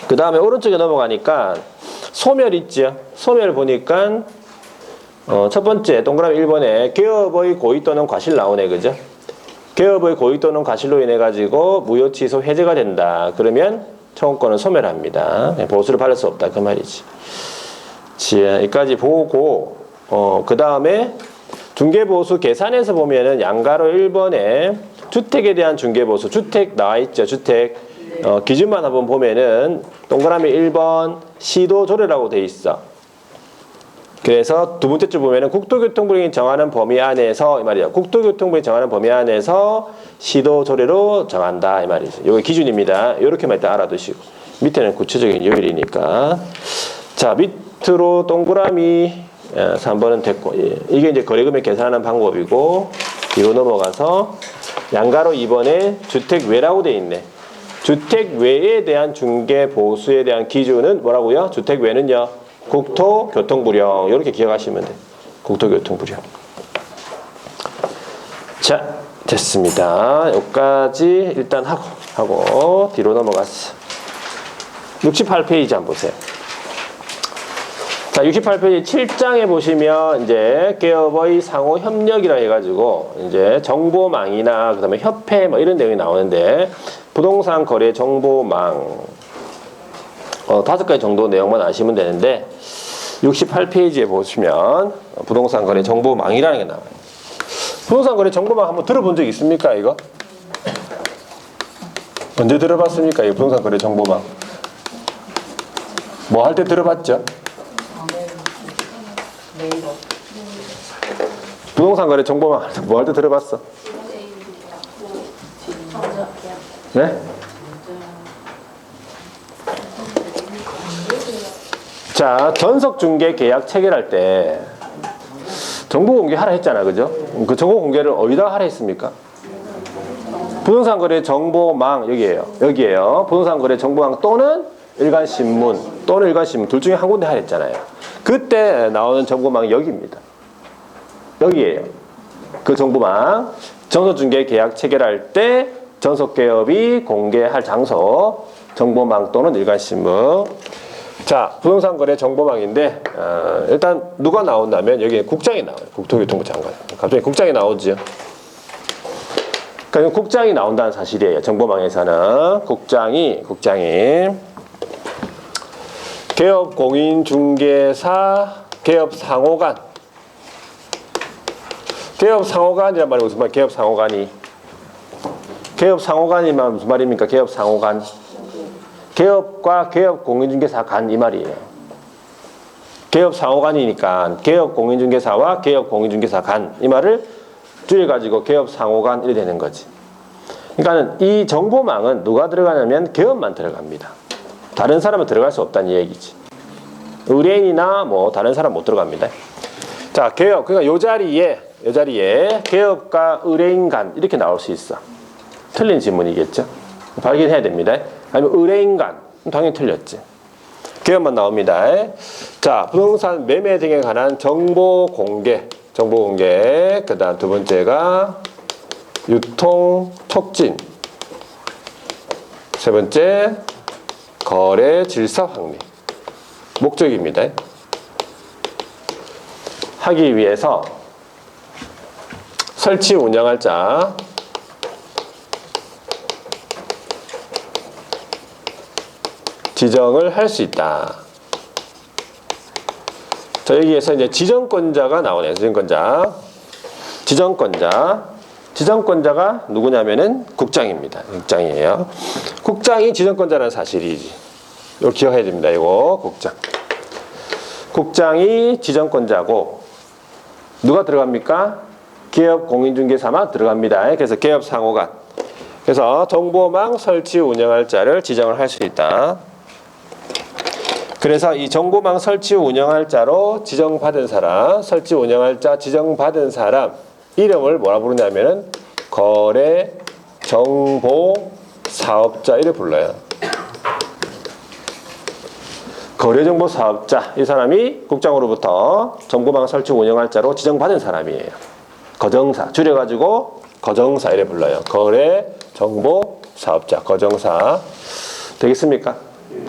[SPEAKER 1] 그 다음에 오른쪽에 넘어가니까 소멸 있죠. 소멸 보니까 첫 번째 동그라미 1번에 개업의 고의 또는 과실 나오네, 그죠? 개업의 고의 또는 과실로 인해 가지고 무효 취소 해제가 된다. 그러면 청구권은 소멸합니다. 보수를 받을 수 없다 그 말이지. 자, 여기까지 보고 그 다음에 중개보수 계산에서 보면은 양가로 1번에 주택에 대한 중개보수 주택 나와 있죠. 주택 기준만 한번 보면은 동그라미 1번 시도조례라고 돼 있어. 그래서 두 번째 줄 보면은 국토교통부령이 정하는 범위 안에서 이 말이야. 국토교통부령이 정하는 범위 안에서 시도조례로 정한다 이 말이죠. 이게 기준입니다. 이렇게만 일단 알아두시고 밑에는 구체적인 요일이니까. 자, 밑으로 동그라미 3번은 됐고, 이게 이제 거래금액 계산하는 방법이고, 뒤로 넘어가서 양가로 2번에 주택 외라고 돼 있네. 주택 외에 대한 중개 보수에 대한 기준은 뭐라고요? 주택 외는요, 국토교통부령. 이렇게 기억하시면 돼. 국토교통부령. 자, 됐습니다. 여기까지 일단 하고 뒤로 넘어갔어. 68페이지 한번 보세요. 자, 68페이지 7장에 보시면 이제 개업의 상호 협력이라 해가지고 이제 정보망이나 그다음에 협회 뭐 이런 내용이 나오는데 부동산 거래 정보망 5가지 정도 내용만 아시면 되는데 68페이지에 보시면 부동산 거래 정보망이라는 게 나와요. 부동산 거래 정보망 한번 들어본 적 있습니까, 이거? 언제 들어봤습니까, 이 부동산 거래 정보망? 뭐 할 때 들어봤죠? 부동산 거래 정보망 뭐 할 때 들어봤어? 네? 자, 전석 중개 계약 체결할 때 정보 공개하라 했잖아, 그죠? 그 정보 공개를 어디다 하라 했습니까? 부동산 거래 정보망 여기에요. 부동산 거래 정보망 또는 일간신문 둘 중에 한 군데 하라 했잖아요. 그때 나오는 정보망이 여기입니다. 여기에요. 그 정보망 전석중개 계약 체결할 때 전석개업이 공개할 장소 정보망 또는 일간신문. 자, 부동산 거래 정보망인데 일단 누가 나온다면 여기에 국장이 나와요. 국토교통부 장관. 갑자기 국장이 나오죠. 그러니까 국장이 나온다는 사실이에요. 정보망에서는 국장이 개업 공인중개사 개업 상호간 개업 상호간이란 말이 무슨 말? 개업 상호간이. 개업 상호간이면 무슨 말입니까? 개업 상호간. 개업과 개업 공인중개사 간 이 말이에요. 개업 상호간이니까 개업 공인중개사와 개업 공인중개사 간 이 말을 줄여가지고 개업 상호간 이렇게 되는 거지. 그러니까 이 정보망은 누가 들어가냐면 개업만 들어갑니다. 다른 사람은 들어갈 수 없다는 얘기지. 의뢰인이나 뭐 다른 사람 못 들어갑니다. 자, 개업. 그러니까 요 자리에 개업과 의뢰인 간 이렇게 나올 수 있어. 틀린 지문이겠죠. 발견해야 됩니다. 아니면 의뢰인 간 당연히 틀렸지. 개업만 나옵니다. 자, 부동산 매매 등에 관한 정보 공개. 그 다음 두 번째가 유통 촉진. 세 번째 거래 질서 확립. 목적입니다. 하기 위해서 설치 운영할 자 지정을 할 수 있다. 자, 여기에서 이제 지정권자가 나오네요. 지정권자가 누구냐면은 국장입니다. 국장이에요. 국장이 지정권자라는 사실이지. 이거 기억해야 됩니다. 이거 국장. 국장이 지정권자고 누가 들어갑니까? 개업 공인중개사만 들어갑니다. 그래서 개업 상호간. 그래서 정보망 설치 운영할 자를 지정을 할 수 있다. 그래서 이 정보망 설치 운영할 자로 지정받은 사람, 설치 운영할 자 지정받은 사람 이름을 뭐라 부르냐면은 거래 정보 사업자 이래 불러요. 거래정보 사업자 이 사람이 국장으로부터 정보망 설치 운영할 자로 지정받은 사람이에요. 거정사 줄여가지고 거정사 이래 불러요. 거래정보 사업자 거정사 되겠습니까?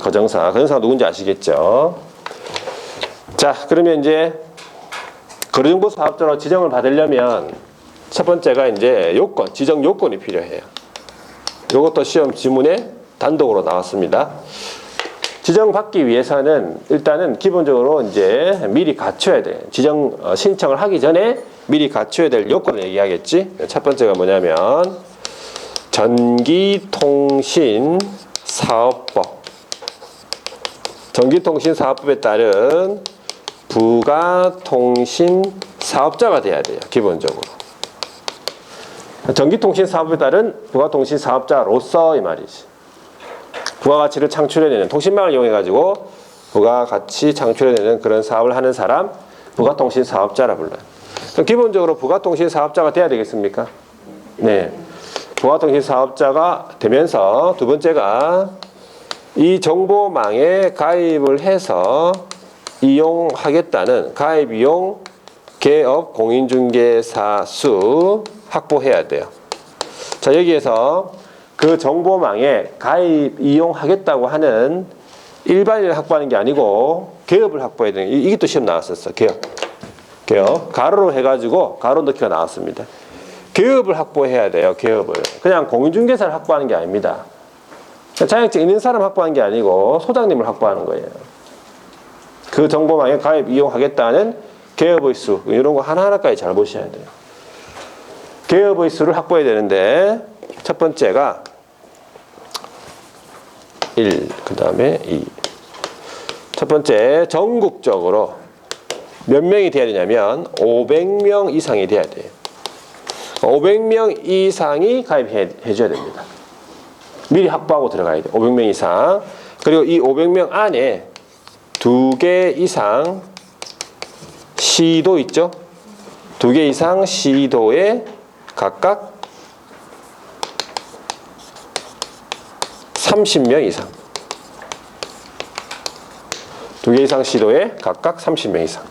[SPEAKER 1] 거정사가 누군지 아시겠죠? 자, 그러면 이제 거래정보 사업자로 지정을 받으려면 첫 번째가 이제 요건, 지정 요건이 필요해요. 이것도 시험 지문에 단독으로 나왔습니다. 지정받기 위해서는 일단은 기본적으로 이제 미리 갖춰야 돼. 지정 신청을 하기 전에 미리 갖춰야 될 요건을 얘기하겠지. 첫 번째가 뭐냐면 전기통신사업법. 전기통신사업법에 따른 부가통신사업자가 돼야 돼요. 기본적으로. 전기통신사업에 따른 부가통신사업자로서 이 말이지. 부가가치를 창출해내는 통신망을 이용해가지고 부가가치 창출해내는 그런 사업을 하는 사람 부가통신사업자라 불러요. 그럼 기본적으로 부가통신사업자가 돼야 되겠습니까? 네. 부가통신사업자가 되면서 두 번째가 이 정보망에 가입을 해서 이용하겠다는 가입이용 개업 공인중개사 수 확보해야 돼요. 자, 여기에서 그 정보망에 가입 이용하겠다고 하는 일반인을 확보하는 게 아니고 개업을 확보해야 되는 이게 또 시험 나왔었어. 개업 가로로 해가지고 가로 넣기가 나왔습니다. 개업을 확보해야 돼요. 개업을 그냥 공인중개사를 확보하는 게 아닙니다. 자격증 있는 사람 확보하는 게 아니고 소장님을 확보하는 거예요. 그 정보망에 가입 이용하겠다는 개업의 수 이런 거 하나하나까지 잘 보셔야 돼요. 개업의 수를 확보해야 되는데 첫 번째가 1, 그 다음에 2. 첫 번째 전국적으로 몇 명이 돼야 되냐면 500명 이상이 돼야 돼요. 500명 이상이 가입해 줘야 됩니다. 미리 확보하고 들어가야 돼요. 500명 이상. 그리고 이 500명 안에 2개 이상 시도 있죠? 2개 이상 시도에 각각 30명 이상. 2개 이상 시도에 각각 30명 이상.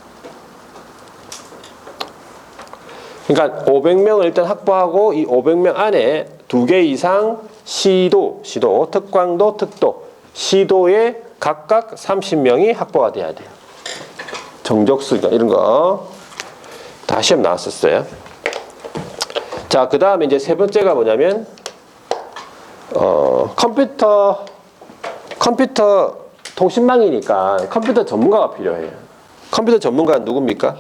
[SPEAKER 1] 그러니까 500명을 일단 확보하고 이 500명 안에 2개 이상 시도, 특광도, 특도, 시도에 각각 30명이 확보가 돼야 돼요. 정적수 이런 거 다 시험 나왔었어요. 자, 그 다음에 이제 세 번째가 뭐냐면 컴퓨터 통신망이니까 컴퓨터 전문가가 필요해요. 컴퓨터 전문가는 누굽니까?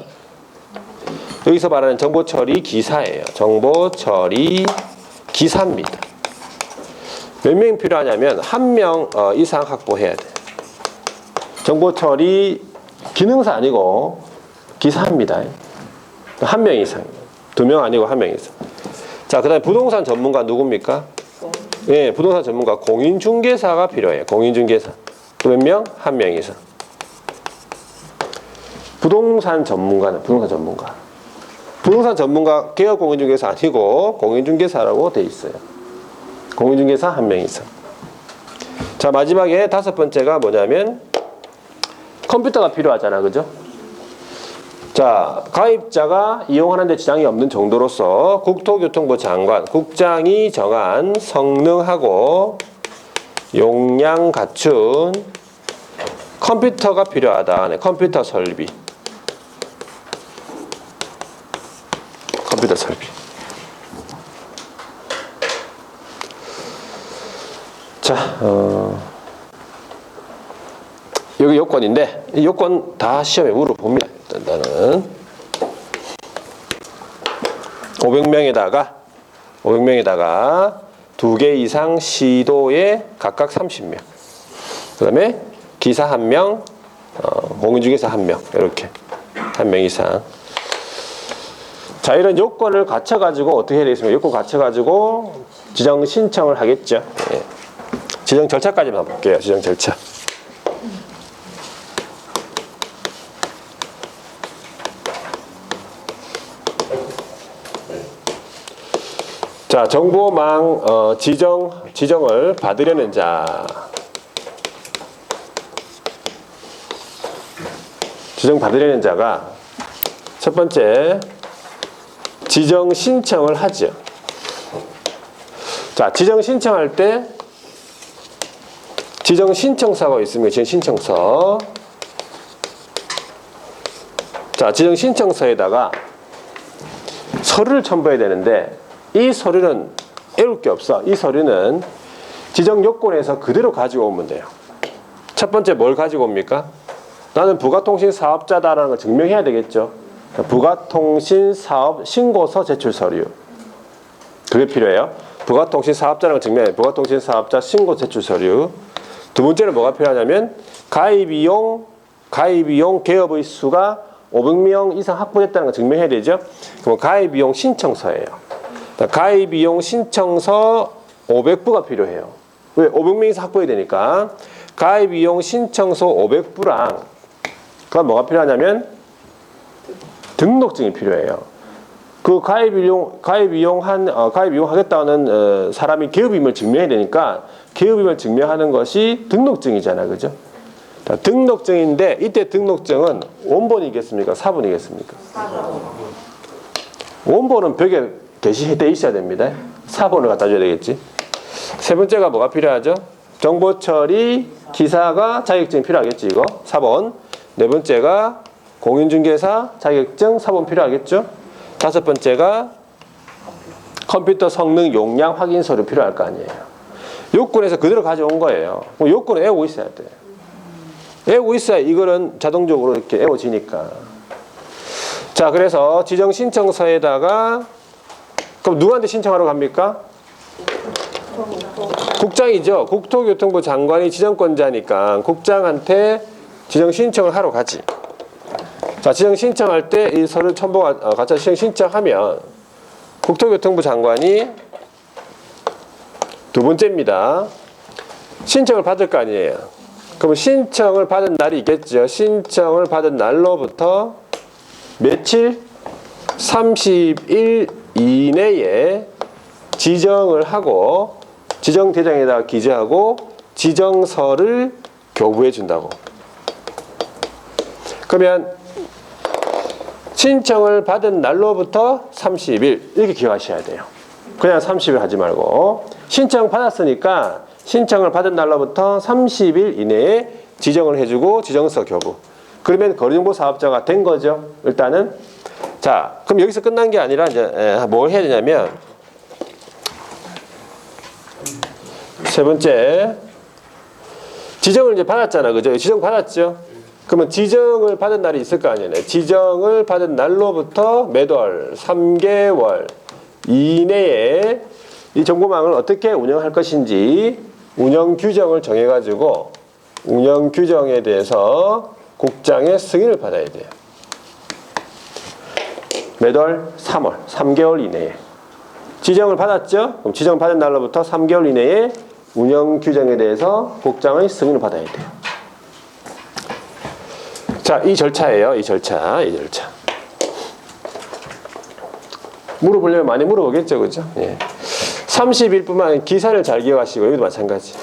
[SPEAKER 1] 여기서 말하는 정보처리 기사예요. 정보처리 기사입니다. 몇 명이 필요하냐면 1명 이상 확보해야 돼. 정보처리 기능사 아니고 기사입니다. 1명 이상. 2명 아니고 1명 이상. 자, 그 다음에 부동산 전문가 누굽니까? 예, 부동산 전문가 공인중개사가 필요해요. 공인중개사. 또 몇 명? 1명 이상. 부동산 전문가는 부동산 전문가. 부동산 전문가 개업 공인중개사 아니고 공인중개사라고 돼 있어요. 공인중개사 1명 이상. 자, 마지막에 5번째가 뭐냐면 컴퓨터가 필요하잖아, 그죠? 자, 가입자가 이용하는 데 지장이 없는 정도로서 국토교통부 장관, 국장이 정한 성능하고 용량 갖춘 컴퓨터가 필요하다. 네, 컴퓨터 설비. 컴퓨터 설비. 자, 여기 요건인데 이 요건 다 시험에 물어봅니다. 일단은 500명에다가 2개 이상 시도에 각각 30명. 그 다음에 기사 1명, 공인중개사 1명, 이렇게 1명 이상. 자, 이런 요건을 갖춰가지고 어떻게 해야 되겠습니까? 요건 갖춰가지고 지정 신청을 하겠죠. 예. 지정 절차까지만 볼게요. 지정 절차. 자, 정보망 지정을 받으려는 자. 지정 받으려는 자가 첫 번째 지정 신청을 하죠. 자, 지정 신청할 때 지정 신청서가 있습니다. 지정 신청서. 자, 지정 신청서에다가 서류를 첨부해야 되는데 이 서류는 애울 게 없어. 이 서류는 지정 요건에서 그대로 가지고 오면 돼요. 첫 번째 뭘 가지고 옵니까? 나는 부가통신 사업자다라는 걸 증명해야 되겠죠. 부가통신 사업 신고서 제출 서류. 그게 필요해요. 부가통신 사업자라는 걸 증명해요. 부가통신 사업자 신고 제출 서류. 두 번째는 뭐가 필요하냐면 가입이용 개업의 수가 500명 이상 확보됐다는 걸 증명해야 되죠. 그럼 가입이용 신청서예요. 가입이용 신청서 500부가 필요해요. 왜? 500명 이상 확보해야 되니까. 가입이용 신청서 500부랑 그다음 뭐가 필요하냐면 등록증이 필요해요. 그 가입이용하겠다는 사람이 개업임을 증명해야 되니까 개업임을 증명하는 것이 등록증이잖아, 그죠? 자, 등록증인데 이때 등록증은 원본이겠습니까? 사본이겠습니까? 원본은 벽에 게시돼 있어야 됩니다. 사본을 갖다 줘야 되겠지. 세 번째가 뭐가 필요하죠? 정보처리 기사가 자격증이 필요하겠지, 이거. 4번. 네 번째가 공인중개사 자격증 4번 필요하겠죠. 다섯 번째가 컴퓨터 성능 용량 확인 서류 필요할 거 아니에요. 요건에서 그대로 가져온 거예요. 요건을 애우고 있어야 돼. 애우고 있어야 이거는 자동적으로 이렇게 애워지니까. 자, 그래서 지정 신청서에다가 그럼 누구한테 신청하러 갑니까? 국장이죠. 국토교통부 장관이 지정권자니까 국장한테 지정 신청을 하러 가지. 자, 지정 신청할 때 이 서류 첨부가 가짜 지정 신청하면 국토교통부 장관이 두 번째입니다. 신청을 받을 거 아니에요. 그럼 신청을 받은 날이 있겠죠. 신청을 받은 날로부터 며칠? 30일 이내에 지정을 하고 지정 대장에다가 기재하고 지정서를 교부해 준다고. 그러면 신청을 받은 날로부터 30일 이렇게 기억하셔야 돼요. 그냥 30일 하지 말고 신청 받았으니까 신청을 받은 날로부터 30일 이내에 지정을 해주고 지정서 교부. 그러면 거리정보 사업자가 된 거죠. 일단은. 자, 그럼 여기서 끝난 게 아니라 이제 뭘 해야 되냐면 세 번째 지정을 이제 받았잖아, 그죠? 지정 받았죠. 그러면 지정을 받은 날이 있을 거 아니에요. 지정을 받은 날로부터 몇 월, 3개월 이내에 이 정보망을 어떻게 운영할 것인지 운영 규정을 정해가지고 운영 규정에 대해서 국장의 승인을 받아야 돼요. 몇 월? 3월. 3개월 이내에. 지정을 받았죠? 그럼 지정 받은 날로부터 3개월 이내에 운영 규정에 대해서 국장의 승인을 받아야 돼요. 자, 이 절차예요. 이 절차. 물어보려면 많이 물어보겠죠, 그죠? 예. 30일뿐만 기산을 잘 기억하시고, 여기도 마찬가지.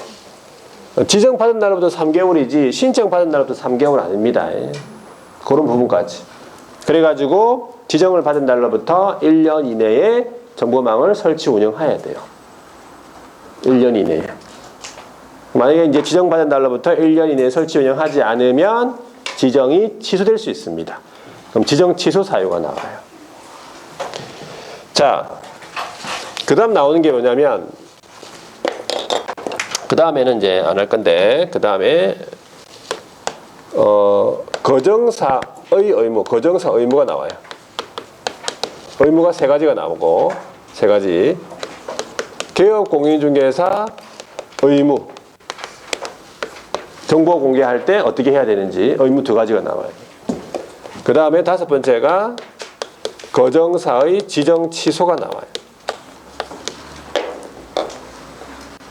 [SPEAKER 1] 지정 받은 날부터 3개월이지, 신청 받은 날부터 3개월 아닙니다. 예. 그런 부분까지. 그래가지고, 지정을 받은 날로부터 1년 이내에 정보망을 설치 운영해야 돼요. 1년 이내에. 만약에 이제 지정받은 날로부터 1년 이내에 설치 운영하지 않으면 지정이 취소될 수 있습니다. 그럼 지정 취소 사유가 나와요. 자, 그 다음 나오는 게 뭐냐면, 그 다음에는 이제 안 할 건데, 그 다음에, 거정사의 의무, 거정사 의무가 나와요. 의무가 3가지가 나오고, 3가지. 개업 공인중개사 의무. 정보 공개할 때 어떻게 해야 되는지 의무 2가지가 나와요. 그 다음에 5번째가 거정사의 지정 취소가 나와요.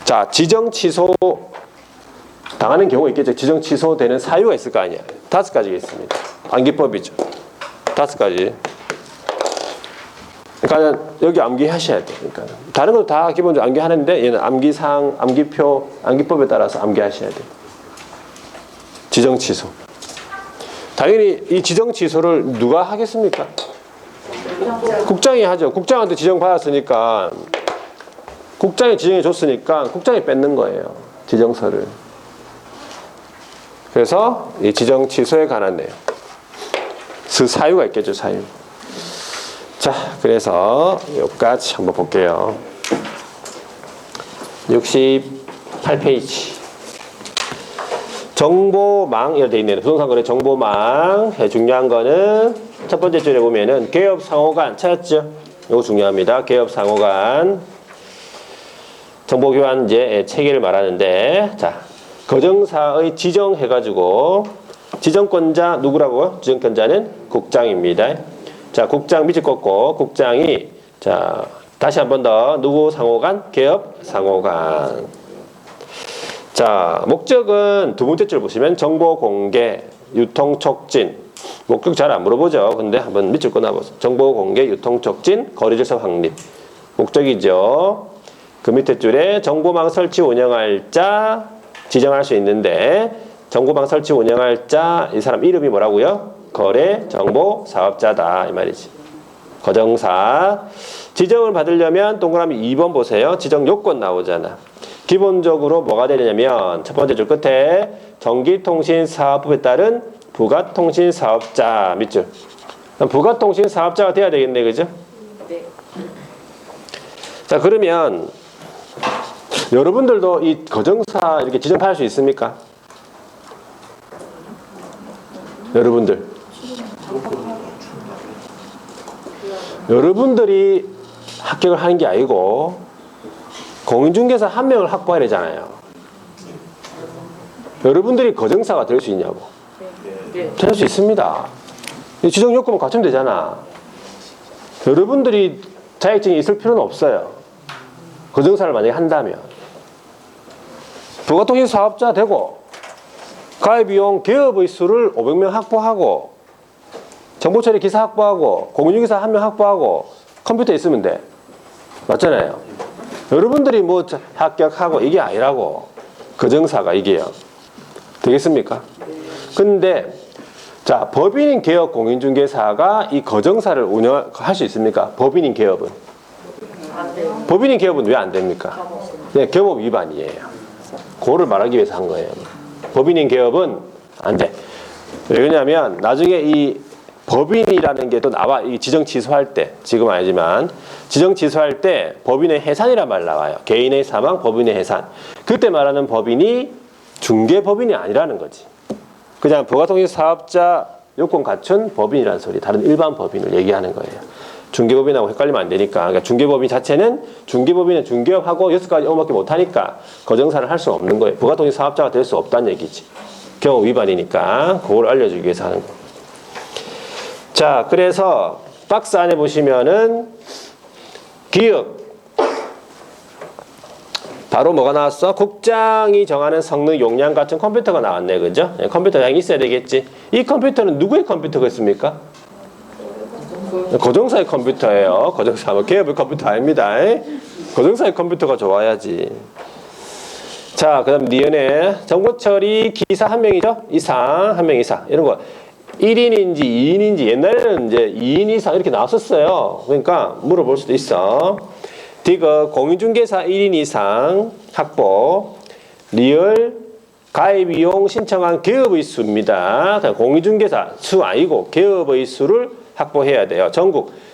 [SPEAKER 1] 자, 지정 취소 당하는 경우 있겠죠. 지정 취소되는 사유가 있을 거 아니야. 5가지가 있습니다. 암기법이죠. 5가지. 그러니까 여기 암기하셔야 돼요. 그러니까 다른 거 다 기본적으로 암기하는데 얘는 암기사항, 암기표, 암기법에 따라서 암기하셔야 돼요. 지정 취소. 당연히 이 지정 취소를 누가 하겠습니까? 국장이 하죠. 국장한테 지정 받았으니까 국장이 지정해 줬으니까 국장이 뺏는 거예요. 지정서를. 그래서 이 지정 취소에 관한 내용. 그 사유가 있겠죠, 사유. 자, 그래서 여기까지 한번 볼게요. 68페이지. 정보망 이렇게 돼 있네요. 부동산 거래 정보망. 중요한 거는 첫 번째 줄에 보면은 개업 상호간 찾았죠? 이거 중요합니다. 개업 상호간 정보 교환제 체계를 말하는데, 자, 거정사의 지정해가지고 지정권자 누구라고요? 지정권자는 국장입니다. 자, 국장 밑줄 꺾고 국장이 자 다시 한 번 더 누구 상호간? 개업 상호간. 자, 목적은 2번째 줄 보시면 정보 공개, 유통 촉진. 목적 잘 안 물어보죠. 근데 한번 밑줄 끊어보세요. 정보 공개, 유통 촉진, 거래 질서 확립. 목적이죠. 그 밑에 줄에 정보망 설치 운영할 자 지정할 수 있는데, 정보망 설치 운영할 자 이 사람 이름이 뭐라고요? 거래 정보 사업자다 이 말이지. 거정사. 지정을 받으려면 동그라미 2번 보세요. 지정 요건 나오잖아. 기본적으로 뭐가 되냐면 첫 번째 줄 끝에 전기통신사업법에 따른 부가통신사업자 밑줄. 부가통신사업자가 돼야 되겠네, 그죠?
[SPEAKER 3] 네.
[SPEAKER 1] 자, 그러면 여러분들도 이 거정사 이렇게 지정할 수 있습니까? 여러분들이 합격을 하는 게 아니고 공인중개사 1명을 확보해야 되잖아요. 여러분들이 거정사가 될 수 있냐고.
[SPEAKER 3] 네.
[SPEAKER 1] 될 수 있습니다. 지정 요건만 갖추면 되잖아. 여러분들이 자격증이 있을 필요는 없어요. 거정사를 만약에 한다면. 부가통신 사업자 되고 가입비용 개업의 수를 500명 확보하고 정보처리 기사 확보하고 공인중개사 1명 확보하고 컴퓨터 있으면 돼. 맞잖아요. 여러분들이 뭐 합격하고 이게 아니라고. 거정사가 이게요. 되겠습니까? 근데 자, 법인인 개업 공인중개사가 이 거정사를 운영할 수 있습니까? 법인인 개업은. 법인인 개업은 왜 안 됩니까? 네, 개업 위반이에요. 그거를 말하기 위해서 한 거예요. 법인인 개업은 안 돼. 왜냐하면 나중에 이 법인이라는 게 또 나와. 이 지정 취소할 때, 지금 아니지만 지정 취소할 때 법인의 해산이란 말 나와요. 개인의 사망, 법인의 해산. 그때 말하는 법인이 중개법인이 아니라는 거지. 그냥 부가통지 사업자 요건 갖춘 법인이라는 소리, 다른 일반 법인을 얘기하는 거예요. 중개법인하고 헷갈리면 안 되니까. 그러니까 중개법인 자체는 중개법인은 중개업하고 6가지 업무밖에 못하니까 거정사를 할 수 없는 거예요. 부가통지 사업자가 될 수 없다는 얘기지. 경우 위반이니까 그걸 알려주기 위해서 하는 거. 자, 그래서 박스 안에 보시면은 기업 바로 뭐가 나왔어? 국장이 정하는 성능 용량 같은 컴퓨터가 나왔네, 그죠? 컴퓨터 양이 있어야 되겠지. 이 컴퓨터는 누구의 컴퓨터가 있습니까? 거정사의 컴퓨터예요. 거정사, 뭐 개업의 컴퓨터 아닙니다. 거정사의 컴퓨터가 좋아야지. 자, 그다음 니은에 정보 처리 기사 한 명이죠? 이상, 한 명 이상 이런 거 1인인지 2인인지 옛날에는 이제 2인 이상 이렇게 나왔었어요. 그러니까 물어볼 수도 있어. 디귿 공인중개사 1인 이상 확보. 리을 가입 이용 신청한 개업의 수입니다. 공인중개사 수 아니고 개업의 수를 확보해야 돼요.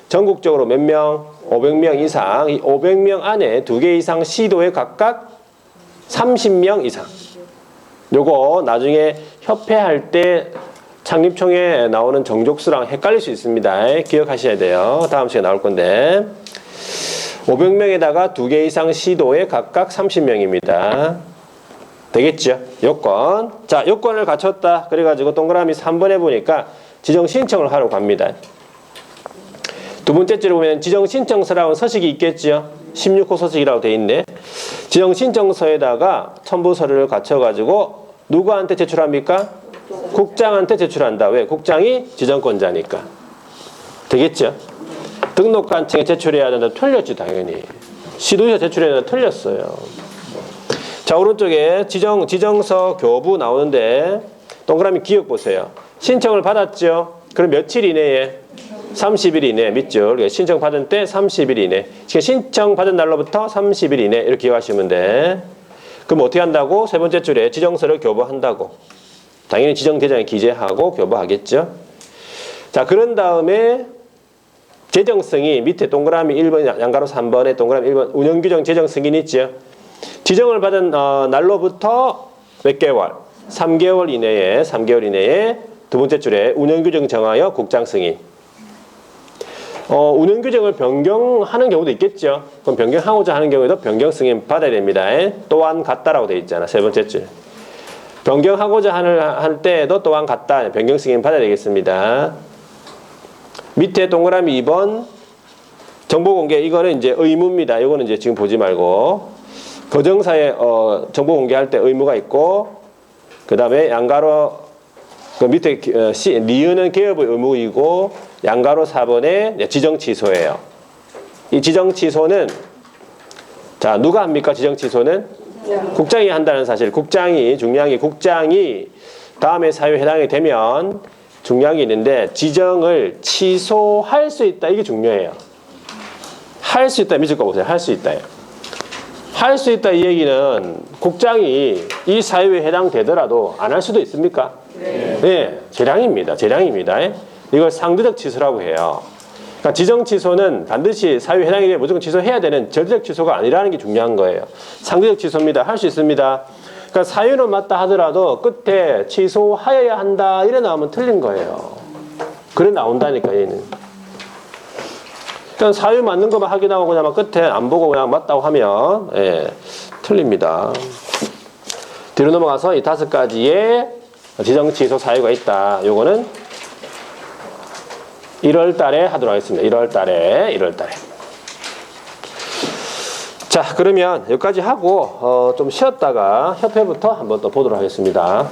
[SPEAKER 1] 전국적으로 몇 명? 500명 이상. 이 500명 안에 2개 이상 시도에 각각 30명 이상. 요거 나중에 협회할 때 창립총회에 나오는 정족수랑 헷갈릴 수 있습니다. 기억하셔야 돼요. 다음 시간에 나올 건데 500명에다가 2개 이상 시도에 각각 30명입니다. 되겠죠? 요건. 자, 요건을 갖췄다. 그래가지고 동그라미 3번에 보니까 지정 신청을 하러 갑니다. 두 번째 줄에 보면 지정 신청서라고 서식이 있겠죠? 16호 서식이라고 돼 있네. 지정 신청서에다가 첨부 서류를 갖춰가지고 누구한테 제출합니까? 국장한테 제출한다. 왜? 국장이 지정권자니까. 되겠죠? 등록관청에 제출해야 된다. 틀렸지 당연히. 시도지사 제출해야 된다. 틀렸어요. 자, 오른쪽에 지정서 교부 나오는데 동그라미 기억 보세요. 신청을 받았죠? 그럼 며칠 이내에? 30일 이내 밑줄. 신청 받은 때 30일 이내. 신청 받은 날로부터 30일 이내 이렇게 기억하시면 돼. 그럼 어떻게 한다고? 세 번째 줄에 지정서를 교부한다고. 당연히 지정대장에 기재하고 교부하겠죠. 자, 그런 다음에 재정승인 밑에 동그라미 1번 양가로 3번에 동그라미 1번 운영규정 재정승인 있죠. 지정을 받은 날로부터 몇 개월? 3개월 이내에 두 번째 줄에 운영규정 정하여 국장 승인. 운영규정을 변경하는 경우도 있겠죠. 그럼 변경하고자 하는 경우에도 변경 승인 받아야 됩니다. 또한 같다라고 되어 있잖아. 세 번째 줄. 변경하고자 할 때에도 또한 같다. 변경 승인 받아야 되겠습니다. 밑에 동그라미 2번 정보 공개. 이거는 이제 의무입니다. 이거는 이제 지금 보지 말고 거정사에 정보 공개할 때 의무가 있고 그 다음에 양가로 그 밑에 니은은 개업의 의무이고 양가로 4번에 지정 취소예요. 이 지정 취소는 자 누가 합니까? 지정 취소는 국장이 한다는 사실. 국장이 다음에 사유에 해당이 되면 중요한 게 있는데 지정을 취소할 수 있다. 이게 중요해요. 할 수 있다. 믿을 거 보세요. 할 수 있다요. 할 수 있다 이 얘기는 국장이 이 사유에 해당되더라도 안 할 수도 있습니까? 네. 재량입니다. 이걸 상대적 취소라고 해요. 그러니까 지정 취소는 반드시 사유에 해당이 되면 무조건 취소해야 되는 절대적 취소가 아니라는 게 중요한 거예요. 상대적 취소입니다. 할 수 있습니다. 그러니까 사유는 맞다 하더라도 끝에 취소하여야 한다 이래 나오면 틀린 거예요. 그래 나온다니까 얘는. 그러니까 사유 맞는 것만 확인하고 그냥 막 끝에 안 보고 그냥 맞다고 하면 틀립니다. 뒤로 넘어가서 이 5가지의 지정 취소 사유가 있다. 요거는 1월 달에 하도록 하겠습니다. 1월 달에. 자, 그러면 여기까지 하고 좀 쉬었다가 협회부터 한번 또 보도록 하겠습니다.